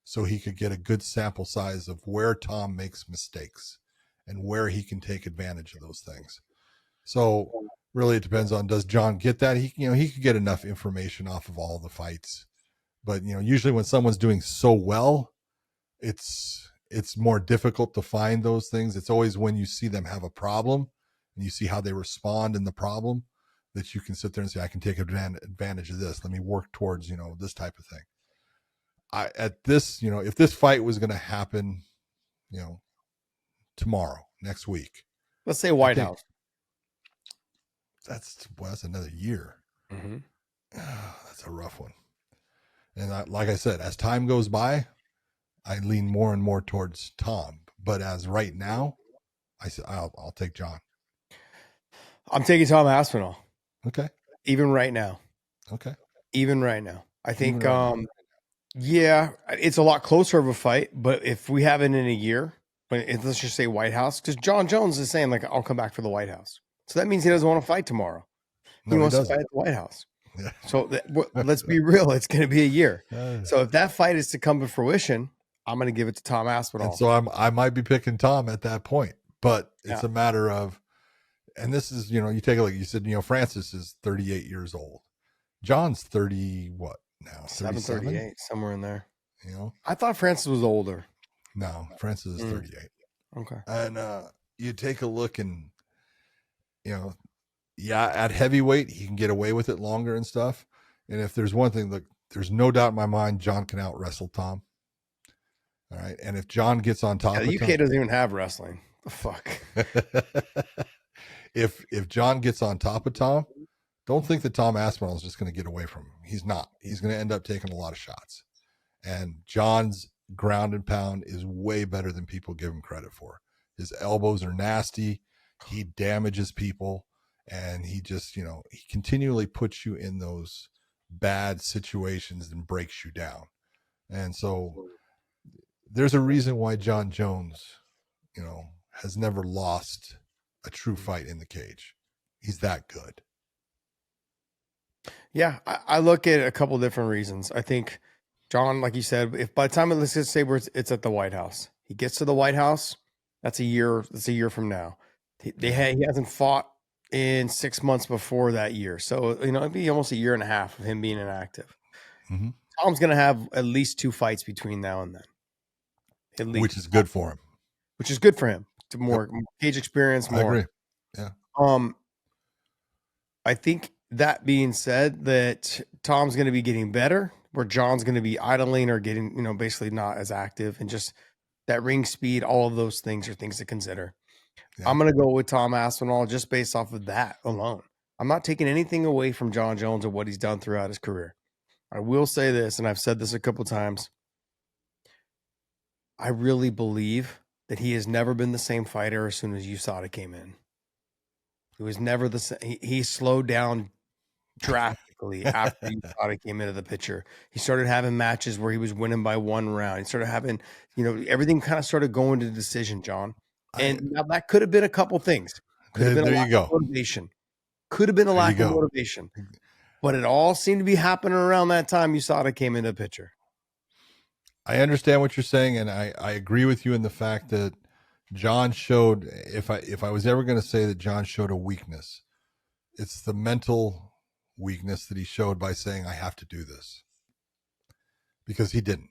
Speaker 2: so he could get a good sample size of where Tom makes mistakes and where he can take advantage of those things. So really it depends on, does John get that? He could get enough information off of all the fights, but usually when someone's doing so well, it's more difficult to find those things. It's always when you see them have a problem and you see how they respond in the problem that you can sit there and say, I can take advantage of this. Let me work towards, this type of thing. If this fight was going to happen, tomorrow, next week,
Speaker 3: let's say White House.
Speaker 2: That's another year.
Speaker 3: Mm-hmm.
Speaker 2: That's a rough one. And like I said, as time goes by, I lean more and more towards Tom. But as right now, I'll take John.
Speaker 3: I'm taking Tom Aspinall.
Speaker 2: Okay.
Speaker 3: Even right now.
Speaker 2: Okay.
Speaker 3: Even right now. I think, it's a lot closer of a fight. But if we have it in a year, let's just say White House, because John Jones is saying, I'll come back for the White House. So that means he doesn't want to fight tomorrow. He wants to fight at the White House. Yeah. So let's be real. It's going to be a year. So if that fight is to come to fruition, I'm going to give it to Tom Aspinall.
Speaker 2: And so I might be picking Tom at that point, but it's a matter of, and this is, you take a look, you said, Francis is 38 years old. John's 30, what now?
Speaker 3: 38, somewhere in there. I thought Francis was older.
Speaker 2: No, Francis is 38.
Speaker 3: Okay.
Speaker 2: And you take a look and, at heavyweight, he can get away with it longer and stuff. And if there's one thing, there's no doubt in my mind, John can out wrestle Tom. All right. And if John gets on top of
Speaker 3: the UK doesn't even have wrestling. The fuck.
Speaker 2: If John gets on top of Tom, don't think that Tom Aspinall is just going to get away from him. He's not. He's going to end up taking a lot of shots. And John's ground and pound is way better than people give him credit for. His elbows are nasty. He damages people. And he just, he continually puts you in those bad situations and breaks you down. And so there's a reason why John Jones, has never lost a true fight in the cage. He's that good.
Speaker 3: Yeah, I look at a couple different reasons. I think John, like you said, if by the time let's just say it's at the White House, he gets to the White House, that's a year. That's a year from now. He hasn't fought in 6 months before that year, so it'd be almost a year and a half of him being inactive.
Speaker 2: Mm-hmm.
Speaker 3: Tom's going to have at least 2 fights between now and then, at least,
Speaker 2: which is good for him.
Speaker 3: Which is good for him. To more cage experience. More.
Speaker 2: I agree. Yeah.
Speaker 3: I think that being said, that Tom's going to be getting better, where John's going to be idling or getting, basically not as active, and just that ring speed. All of those things are things to consider. Yeah. I'm going to go with Tom Aspinall just based off of that alone. I'm not taking anything away from John Jones or what he's done throughout his career. I will say this, and I've said this a couple times. I really believe that he has never been the same fighter as soon as USADA came in. He was never the same. He slowed down drastically after USADA came into the picture. He started having matches where he was winning by 1 round. He started having, everything kind of started going to decision, John. And now that could have been a couple things. Could have been a lack of motivation. Could have been a lack of motivation. But it all seemed to be happening around that time USADA came into the picture.
Speaker 2: I understand what you're saying, and I agree with you in the fact that John showed, if I was ever going to say that John showed a weakness, it's the mental weakness that he showed by saying, I have to do this. Because he didn't.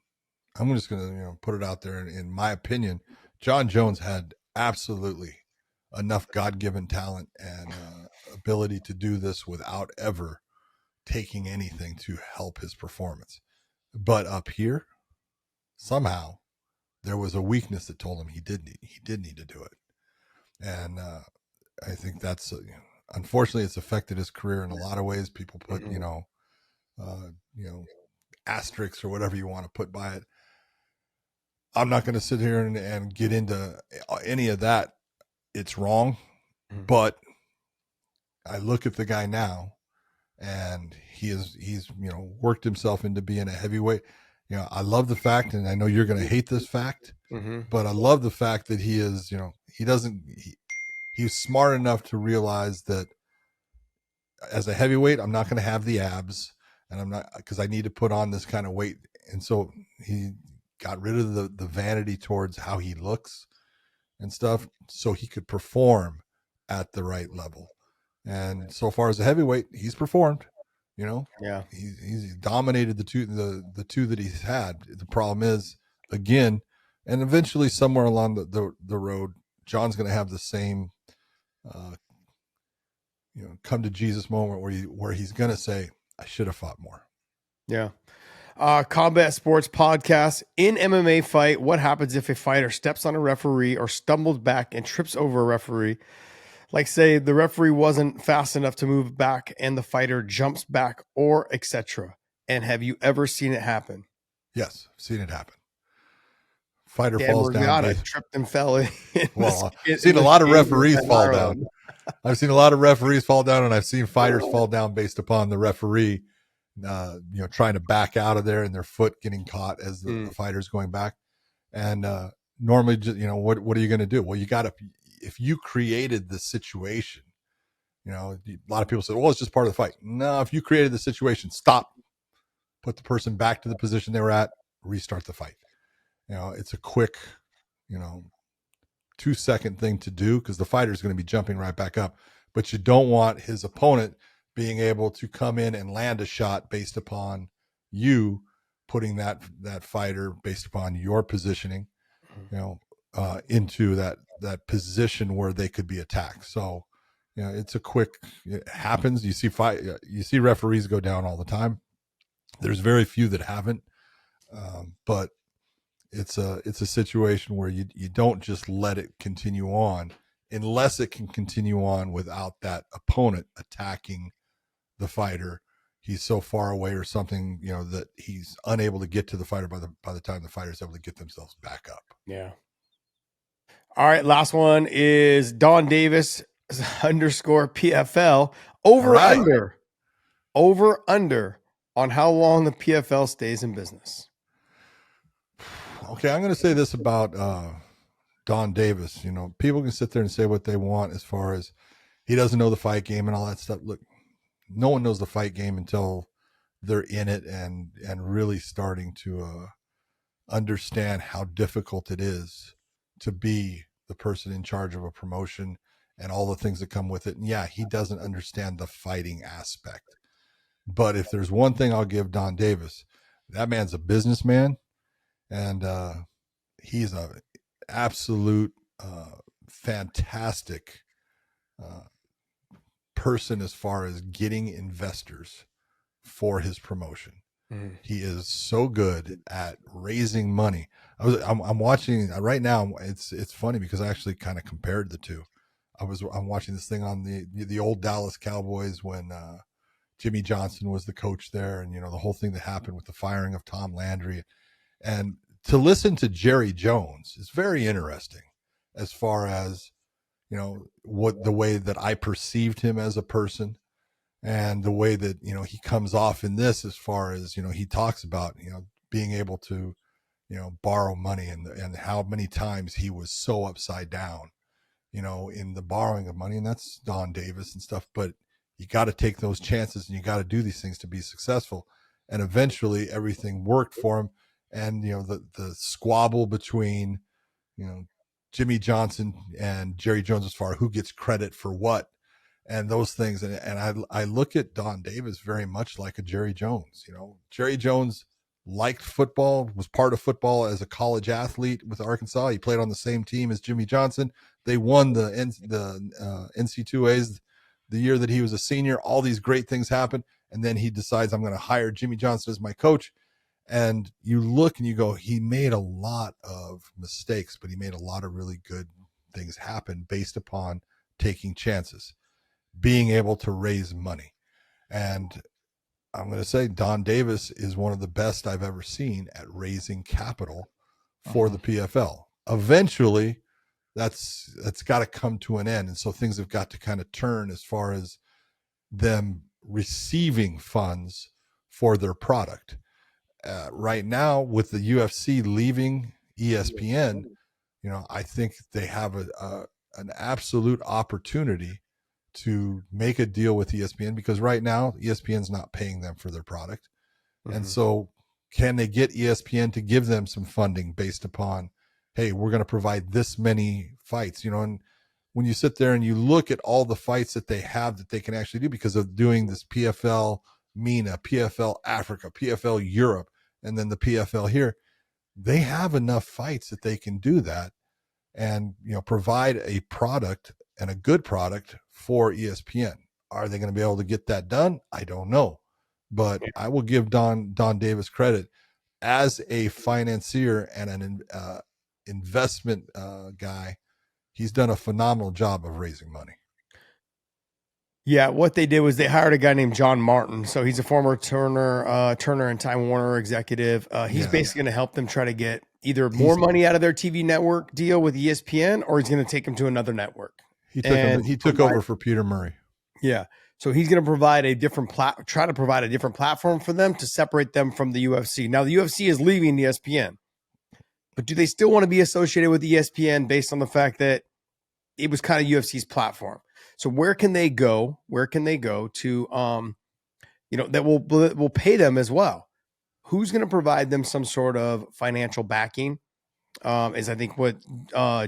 Speaker 2: I'm just going to put it out there. In my opinion, John Jones had absolutely enough God-given talent and ability to do this without ever taking anything to help his performance. But up here, somehow there was a weakness that told him he did need to do it. And I think that's unfortunately it's affected his career in a lot of ways. People put asterisks or whatever you want to put by it. I'm not going to sit here and get into any of that. It's wrong, but I look at the guy now, and he's worked himself into being a heavyweight. I love the fact, and I know you're going to hate this fact, but I love the fact that he is, he's smart enough to realize that as a heavyweight, I'm not going to have the abs, and I'm not, because I need to put on this kind of weight. And so he got rid of the vanity towards how he looks and stuff, so he could perform at the right level. And so far as a heavyweight, he's performed.
Speaker 3: Yeah,
Speaker 2: he's dominated the two that he's had. The problem is, again, and eventually somewhere along the road, John's going to have the same, come to Jesus moment where he's going to say, I should have fought more.
Speaker 3: Yeah. Combat Sports Podcast. In MMA fight, what happens if a fighter steps on a referee or stumbles back and trips over a referee? Like, say the referee wasn't fast enough to move back and the fighter jumps back, or etc. And have you ever seen it happen?
Speaker 2: Yes, I've seen it happen. Fighter falls down.
Speaker 3: Tripped and fell in.
Speaker 2: Well, I've seen a lot of referees fall down. I've seen a lot of referees fall down, and I've seen fighters fall down based upon the referee, trying to back out of there and their foot getting caught as the fighter's going back. And normally, what are you going to do? Well, if you created the situation, a lot of people say, well, it's just part of the fight. No, if you created the situation, stop, put the person back to the position they were at, restart the fight. It's a quick, 2-second thing to do, because the fighter is going to be jumping right back up. But you don't want his opponent being able to come in and land a shot based upon you putting that fighter based upon your positioning, into that position where they could be attacked. So, it's it happens. You see referees go down all the time. There's very few that haven't, but it's a situation where you don't just let it continue on unless it can continue on without that opponent attacking the fighter. He's so far away or something, that he's unable to get to the fighter by the time the fighter's able to get themselves back up.
Speaker 3: Yeah. All right. Last one is Don Davis _ PFL over under on how long the PFL stays in business.
Speaker 2: Okay. I'm going to say this about, Don Davis. People can sit there and say what they want as far as he doesn't know the fight game and all that stuff. Look, no one knows the fight game until they're in it and really starting to understand how difficult it is to be the person in charge of a promotion and all the things that come with it. And yeah, he doesn't understand the fighting aspect. But if there's one thing I'll give Don Davis, that man's a businessman, and he's a absolute fantastic person as far as getting investors for his promotion. He is so good at raising money. I'm watching right now. It's funny because I actually kind of compared the two. I'm watching this thing on the old Dallas Cowboys when Jimmy Johnson was the coach there, and the whole thing that happened with the firing of Tom Landry, and to listen to Jerry Jones is very interesting as far as what the way that I perceived him as a person. And the way that, he comes off in this, as far as, he talks about, being able to, borrow money and how many times he was so upside down, in the borrowing of money. And that's Don Davis and stuff. But you got to take those chances and you got to do these things to be successful. And eventually everything worked for him. And, the squabble between, Jimmy Johnson and Jerry Jones as far as who gets credit for what. And those things. And I look at Don Davis very much like a Jerry Jones. Jerry Jones liked football, was part of football as a college athlete with Arkansas. He played on the same team as Jimmy Johnson. They won the NC2As the year that he was a senior. All these great things happened. And then he decides, I'm going to hire Jimmy Johnson as my coach. And you look and you go, he made a lot of mistakes, but he made a lot of really good things happen based upon taking chances, being able to raise money. And I'm going to say Don Davis is one of the best I've ever seen at raising capital for the PFL. Eventually that's got to come to an end. And so things have got to kind of turn as far as them receiving funds for their product. Right now with the UFC leaving ESPN, I think they have an absolute opportunity to make a deal with ESPN, because right now ESPN's not paying them for their product. And so can they get ESPN to give them some funding based upon, hey, we're going to provide this many fights, and when you sit there and you look at all the fights that they have that they can actually do because of doing this PFL MENA, PFL Africa, PFL Europe, and then the PFL here, they have enough fights that they can do that and, provide a product and a good product for ESPN. Are they going to be able to get that done? I don't know, but I will give Don Davis credit as a financier and an investment guy. He's done a phenomenal job of raising money.
Speaker 3: Yeah, what they did was they hired a guy named John Martin. So he's a former Turner and Time Warner executive. He's basically going to help them try to get either more money out of their TV network deal with ESPN, or he's going to take them to another network.
Speaker 2: He took over for Peter Murray.
Speaker 3: Yeah. So he's going to provide a different try to provide a different platform for them to separate them from the UFC. Now the UFC is leaving ESPN, but do they still want to be associated with ESPN based on the fact that it was kind of UFC's platform? So where can they go? Where can they go to, that will pay them as well? Who's going to provide them some sort of financial backing? Is I think what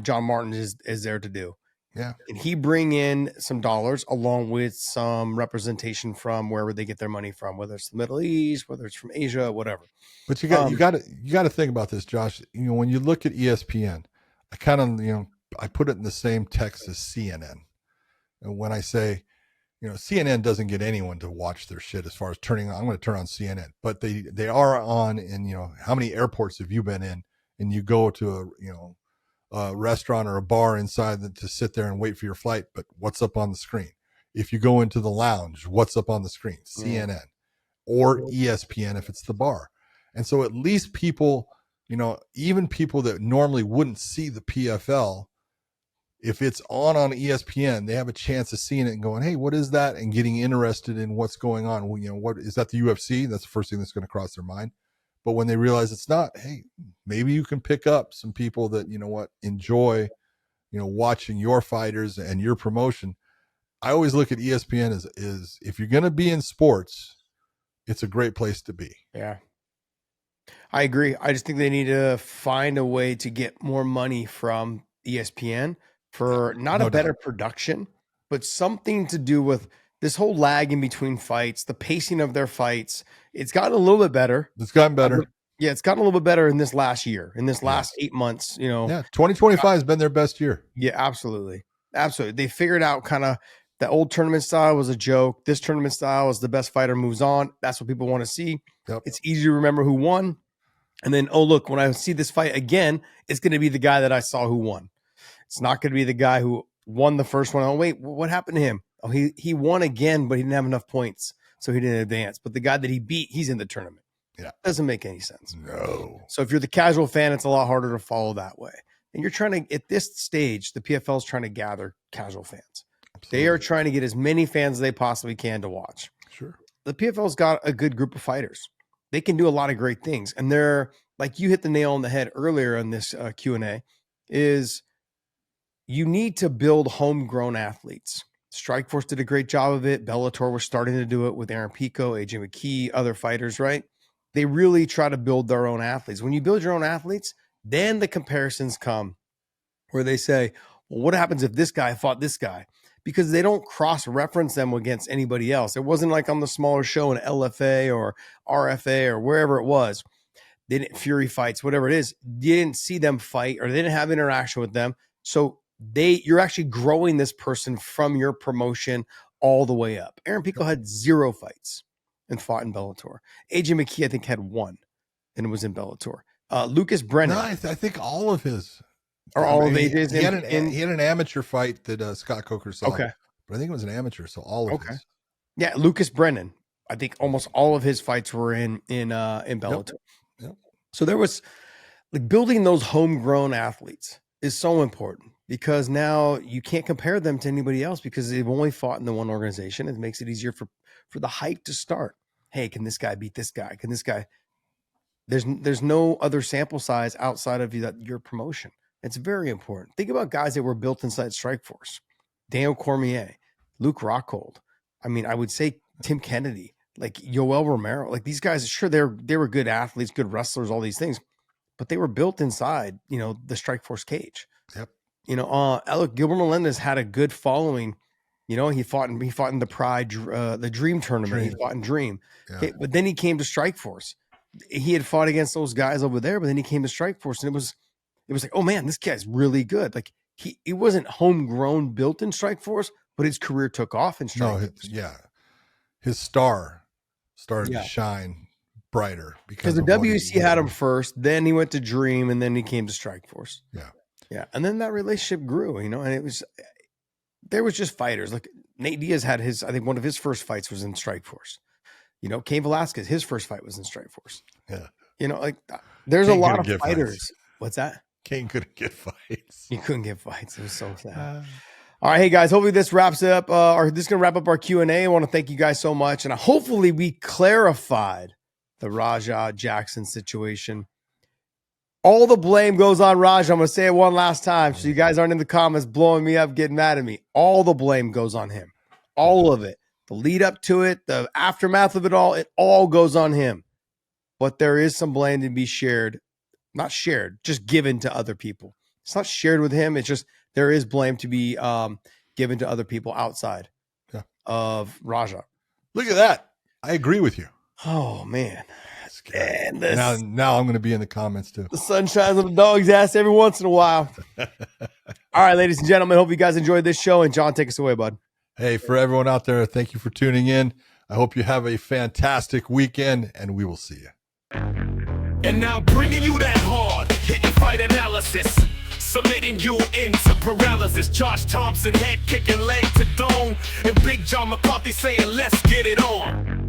Speaker 3: John Martin is there to do.
Speaker 2: Yeah.
Speaker 3: And he bring in some dollars along with some representation from wherever they get their money from, whether it's the Middle East, whether it's from Asia, whatever.
Speaker 2: But you got to think about this, Josh. When you look at ESPN, I kind of, I put it in the same text as CNN. And when I say, CNN doesn't get anyone to watch their shit as far as I'm going to turn on CNN, but they are on in, how many airports have you been in and you go to a restaurant or a bar inside to sit there and wait for your flight, but what's up on the screen? If you go into the lounge, what's up on the screen? CNN or ESPN if it's the bar. And so at least people, even people that normally wouldn't see the PFL, if it's on ESPN, they have a chance of seeing it and going, hey, what is that? And getting interested in what's going on. Well, what is that, the UFC? That's the first thing that's going to cross their mind. But when they realize it's not, hey, maybe you can pick up some people that, enjoy, watching your fighters and your promotion. I always look at ESPN as if you're going to be in sports, it's a great place to be.
Speaker 3: Yeah. I agree. I just think they need to find a way to get more money from ESPN for not a better production, but something to do with this whole lag in between fights, the pacing of their fights. It's gotten a little bit better.
Speaker 2: It's gotten better.
Speaker 3: Yeah, it's gotten a little bit better in this last year, in this last 8 months,
Speaker 2: Yeah, 2025 has been their best year.
Speaker 3: Yeah, absolutely. Absolutely. They figured out kind of the old tournament style was a joke. This tournament style is the best fighter moves on. That's what people want to see.
Speaker 2: Yep.
Speaker 3: It's easy to remember who won. And then, oh, look, when I see this fight again, it's going to be the guy that I saw who won. It's not going to be the guy who won the first one. Oh, wait, what happened to him? Oh, he won again, but he didn't have enough points, so he didn't advance. But the guy that he beat, he's in the tournament.
Speaker 2: Yeah.
Speaker 3: Doesn't make any sense.
Speaker 2: No.
Speaker 3: So if you're the casual fan, it's a lot harder to follow that way. And you're trying to, at this stage, the PFL is trying to gather casual fans. Absolutely. They are trying to get as many fans as they possibly can to watch.
Speaker 2: Sure.
Speaker 3: The PFL's got a good group of fighters. They can do a lot of great things. And they're, like you hit the nail on the head earlier in this Q&A, is you need to build homegrown athletes. Strikeforce did a great job of it. Bellator was starting to do it with Aaron Pico, AJ McKee, other fighters, right? They really try to build their own athletes. When you build your own athletes, then the comparisons come where they say, well, what happens if this guy fought this guy? Because they don't cross-reference them against anybody else. It wasn't like on the smaller show in LFA or RFA or wherever it was. They didn't Fury fights, whatever it is. You didn't see them fight or they didn't have interaction with them. So you're actually growing this person from your promotion all the way up. Aaron Pico had 0 fights and fought in Bellator. AJ McKee, I think, had 1 and it was in Bellator. Lucas Brennan.
Speaker 2: No, I think all of his.
Speaker 3: Or all of AJ's.
Speaker 2: He had an amateur fight that Scott Coker saw.
Speaker 3: Okay.
Speaker 2: But I think it was an amateur, so all of his.
Speaker 3: Yeah, Lucas Brennan. I think almost all of his fights were in Bellator.
Speaker 2: Yep.
Speaker 3: So there was, like, building those homegrown athletes is so important because now you can't compare them to anybody else because they've only fought in the one organization. It makes it easier for the hype to start. Hey, can this guy beat this guy? Can this guy? There's no other sample size outside of your promotion. It's very important. Think about guys that were built inside Strikeforce. Daniel Cormier, Luke Rockhold. I mean, I would say Tim Kennedy, like Yoel Romero. Like, these guys, sure, they were good athletes, good wrestlers, all these things, but they were built inside, the Strikeforce cage.
Speaker 2: Yep.
Speaker 3: Look, Gilbert Melendez had a good following. He fought in the Pride, the Dream tournament. He fought in Dream.
Speaker 2: Yeah.
Speaker 3: Okay, but then he came to Strikeforce. He had fought against those guys over there, but then he came to Strikeforce, and it was like, oh man, this guy's really good. Like, he wasn't homegrown, built in Strikeforce, but his career took off in Strikeforce.
Speaker 2: No, his star started to shine brighter because
Speaker 3: the WC had him first, then he went to Dream, and then he came to Strikeforce. Yeah, and then that relationship grew, and there was just fighters. Like, Nate Diaz had I think one of his first fights was in Strikeforce. Cain Velasquez, his first fight was in Strikeforce.
Speaker 2: Yeah.
Speaker 3: There's
Speaker 2: Cain
Speaker 3: a lot of fighters.
Speaker 2: Fights.
Speaker 3: What's that?
Speaker 2: Cain couldn't get fights.
Speaker 3: He couldn't get fights. It was so sad. All right, hey guys, hopefully this wraps it up, or this is going to wrap up our Q&A. I want to thank you guys so much, and hopefully we clarified the Raja Jackson situation. All the blame goes on Raja. I'm going to say it one last time so you guys aren't in the comments blowing me up, getting mad at me. All the blame goes on him. All of it. The lead up to it, the aftermath of it all goes on him. But there is some blame to be shared. Not shared, just given to other people. It's not shared with him. It's just there is blame to be given to other people outside of Raja.
Speaker 2: Look at that. I agree with you.
Speaker 3: Oh, man.
Speaker 2: And now I'm going to be in the comments too.
Speaker 3: The sun shines on the dog's ass every once in a while. All right, ladies and gentlemen, hope you guys enjoyed this show. And John, take us away, bud.
Speaker 2: Hey, for everyone out there, thank you for tuning in. I hope you have a fantastic weekend, and we will see you.
Speaker 1: And now bringing you that hard, hitting fight analysis, submitting you into paralysis. Josh Thompson head kicking leg to dome, and Big John McCarthy saying let's get it on.